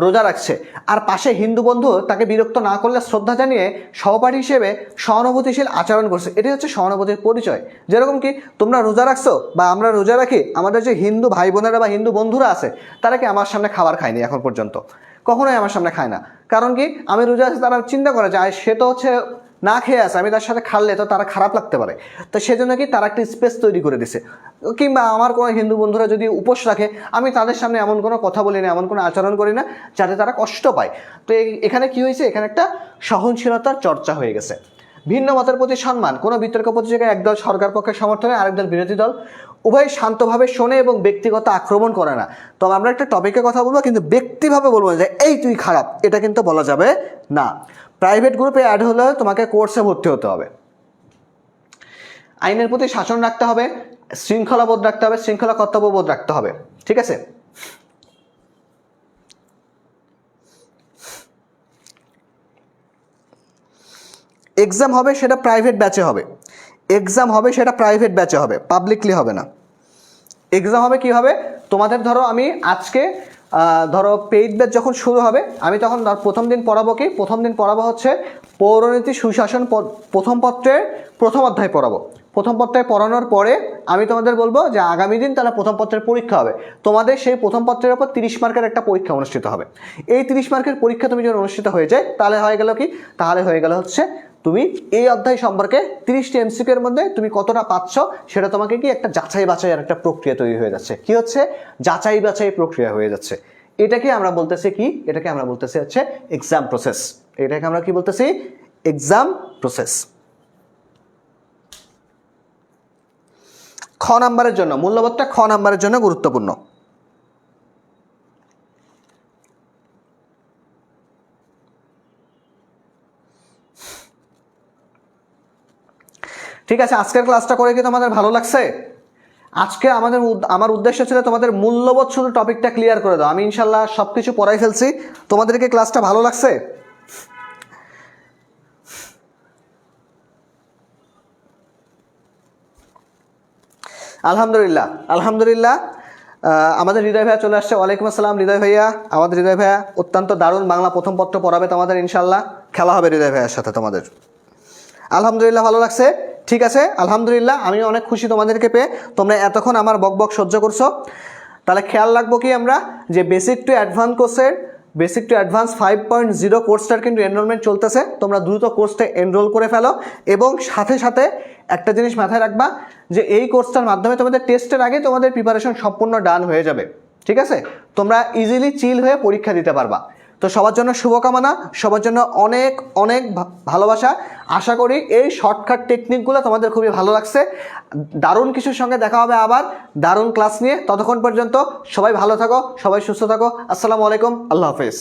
রোজা রাখছে, আর পাশে হিন্দু বন্ধু তাকে বিরক্ত না করলে শ্রদ্ধা জানিয়ে সহপাঠী হিসেবে সহানুভূতিশীল আচরণ করছে। এটি হচ্ছে সহানুভূতির পরিচয়। যেরকম কি তোমরা রোজা রাখছো বা আমরা রোজা রাখি, আমাদের যে হিন্দু ভাই বোনেরা বা হিন্দু বন্ধুরা আছে, তারা কি আমার সামনে খাবার খায়নি এখন পর্যন্ত, কখনোই আমার সামনে খায় না। কারণ কি আমি রোজা আছি, তারা চিন্তা করে যায় সে তো হচ্ছে না খেয়ে আসে, আমি তার সাথে খাললে তো তারা খারাপ লাগতে পারে। তো সেজন্য কি তারা একটা স্পেস তৈরি করে দিছে। কিংবা আমার কোনো হিন্দু বন্ধুরা যদি উপোস রাখে, আমি তাদের সামনে এমন কোনো কথা বলি না, এমন কোনো আচরণ করি না যাতে তারা কষ্ট পায়। তো এখানে কি হয়েছে, এখানে একটা সহনশীলতার চর্চা হয়ে গেছে। ভিন্ন মতের প্রতি সম্মান, কোনো বিতর্ক প্রতিযোগিতায় একদল সরকার পক্ষের সমর্থনে আরেকদল বিরোধী দল, উভয় শান্তভাবে শোনে এবং ব্যক্তিগত আক্রমণ করে না। তবে আমরা একটা টপিকে কথা বলবো, কিন্তু ব্যক্তিভাবে বলবো না যে এই তুই খারাপ, এটা কিন্তু বলা যাবে না। প্রাইভেট গ্রুপে অ্যাড হলে তোমাকে কোর্সে ভর্তি হতে হবে। আইনের প্রতি শাসন রাখতে হবে, শৃঙ্খলাবোধ রাখতে হবে, শৃঙ্খলা কর্তব্যবোধ রাখতে হবে। ঠিক আছে? এক্সাম হবে সেটা প্রাইভেট ব্যাচে হবে, পাবলিকলি হবে না। এক্সাম হবে কি হবে, তোমাদের ধরো আমি আজকে ধরো পেইড ব্যাচ যখন শুরু হবে, আমি তখন প্রথম দিন পড়াবো হচ্ছে পৌরনীতি সুশাসন প্রথম পত্রের প্রথম অধ্যায় পড়াবো। প্রথম পত্রে পড়ানোর পরে আমি তোমাদের বলবো যে আগামী দিন তাহলে প্রথম পত্রের পরীক্ষা হবে। তোমাদের সেই প্রথম পত্রের উপর 30 মার্কের একটা পরীক্ষা অনুষ্ঠিত হবে। এই 30 মার্কের পরীক্ষা তুমি যখন অনুষ্ঠিত হয়ে যায়, তাহলে হয়ে গেল হচ্ছে তুমি এই অধ্যায় সম্পর্কে 30টি এমসিকিউ এর মধ্যে তুমি কতটা পাচ্ছ, সেটা তোমাকে কি একটা যাচাই বাছাইয়ের একটা প্রক্রিয়া তৈরি হয়ে যাচ্ছে। কি হচ্ছে? যাচাই বাছাই প্রক্রিয়া হয়ে যাচ্ছে। এটাকে আমরা বলতেছি হচ্ছে এক্সাম প্রসেস। এটাকে আমরা কি বলতেছি? Exam process. খ নাম্বারের জন্য মূল্যবোধটা খ নাম্বারের জন্য গুরুত্বপূর্ণ। ঠিক আছে, আজকের ক্লাসটা করে কি তোমাদের ভালো লাগছে? আজকে আমার উদ্দেশ্য ছিল তোমাদের মূল্যবোধ শুধু টপিকটা ক্লিয়ার করে দাও। আমি ইনশাল্লাহ সব কিছু পড়াই ফেলছি। তোমাদেরকে ক্লাসটা ভালো লাগছে? আলহামদুলিল্লাহ। আমাদের হৃদয় ভাইয়া চলে আসছে। ওয়ালাইকুম আসসালাম হৃদয় ভাইয়া। আমাদের হৃদয় ভাইয়া অত্যন্ত দারুণ বাংলা প্রথম পত্র পড়াবে তোমাদের ইনশাল্লাহ। খেলা হবে হৃদয় ভাইয়ার সাথে তোমাদের। আলহামদুলিল্লাহ, ভালো লাগছে। ঠিক আছে, আলহামদুলিল্লাহ, আমি অনেক খুশি তোমাদেরকে পেয়ে। তোমরা এতক্ষণ আমার বকবক সহ্য করছো। তাহলে খেয়াল রাখবো কি আমরা যে বেসিক টু অ্যাডভান্স কোর্সের বেসিক টু অ্যাডভান্স 5.0 কোর্সটার কিন্তু এনরোলমেন্ট চলতেছে। তোমরা দ্রুত কোর্সটা এনরোল করে ফেলো এবং সাথে সাথে একটা জিনিস মাথায় রাখবা যে এই কোর্সটার মাধ্যমে তোমাদের টেস্টের আগে তোমাদের প্রিপারেশন সম্পূর্ণ ডান হয়ে যাবে, ঠিক আছে? তোমরা ইজিলি চিল হয়ে পরীক্ষা দিতে পারবা। তো সবার জন্য শুভকামনা, সবার জন্য অনেক অনেক ভালোবাসা। আশা করি এই শর্টকাট টেকনিকগুলো তোমাদের খুবই ভালো লাগছে। দারুণ কিছুর সঙ্গে দেখা হবে আবার দারুণ ক্লাস নিয়ে। ততক্ষণ পর্যন্ত সবাই ভালো থাকো, সবাই সুস্থ থাকো। আসসালামু আলাইকুম, আল্লাহ হাফেজ।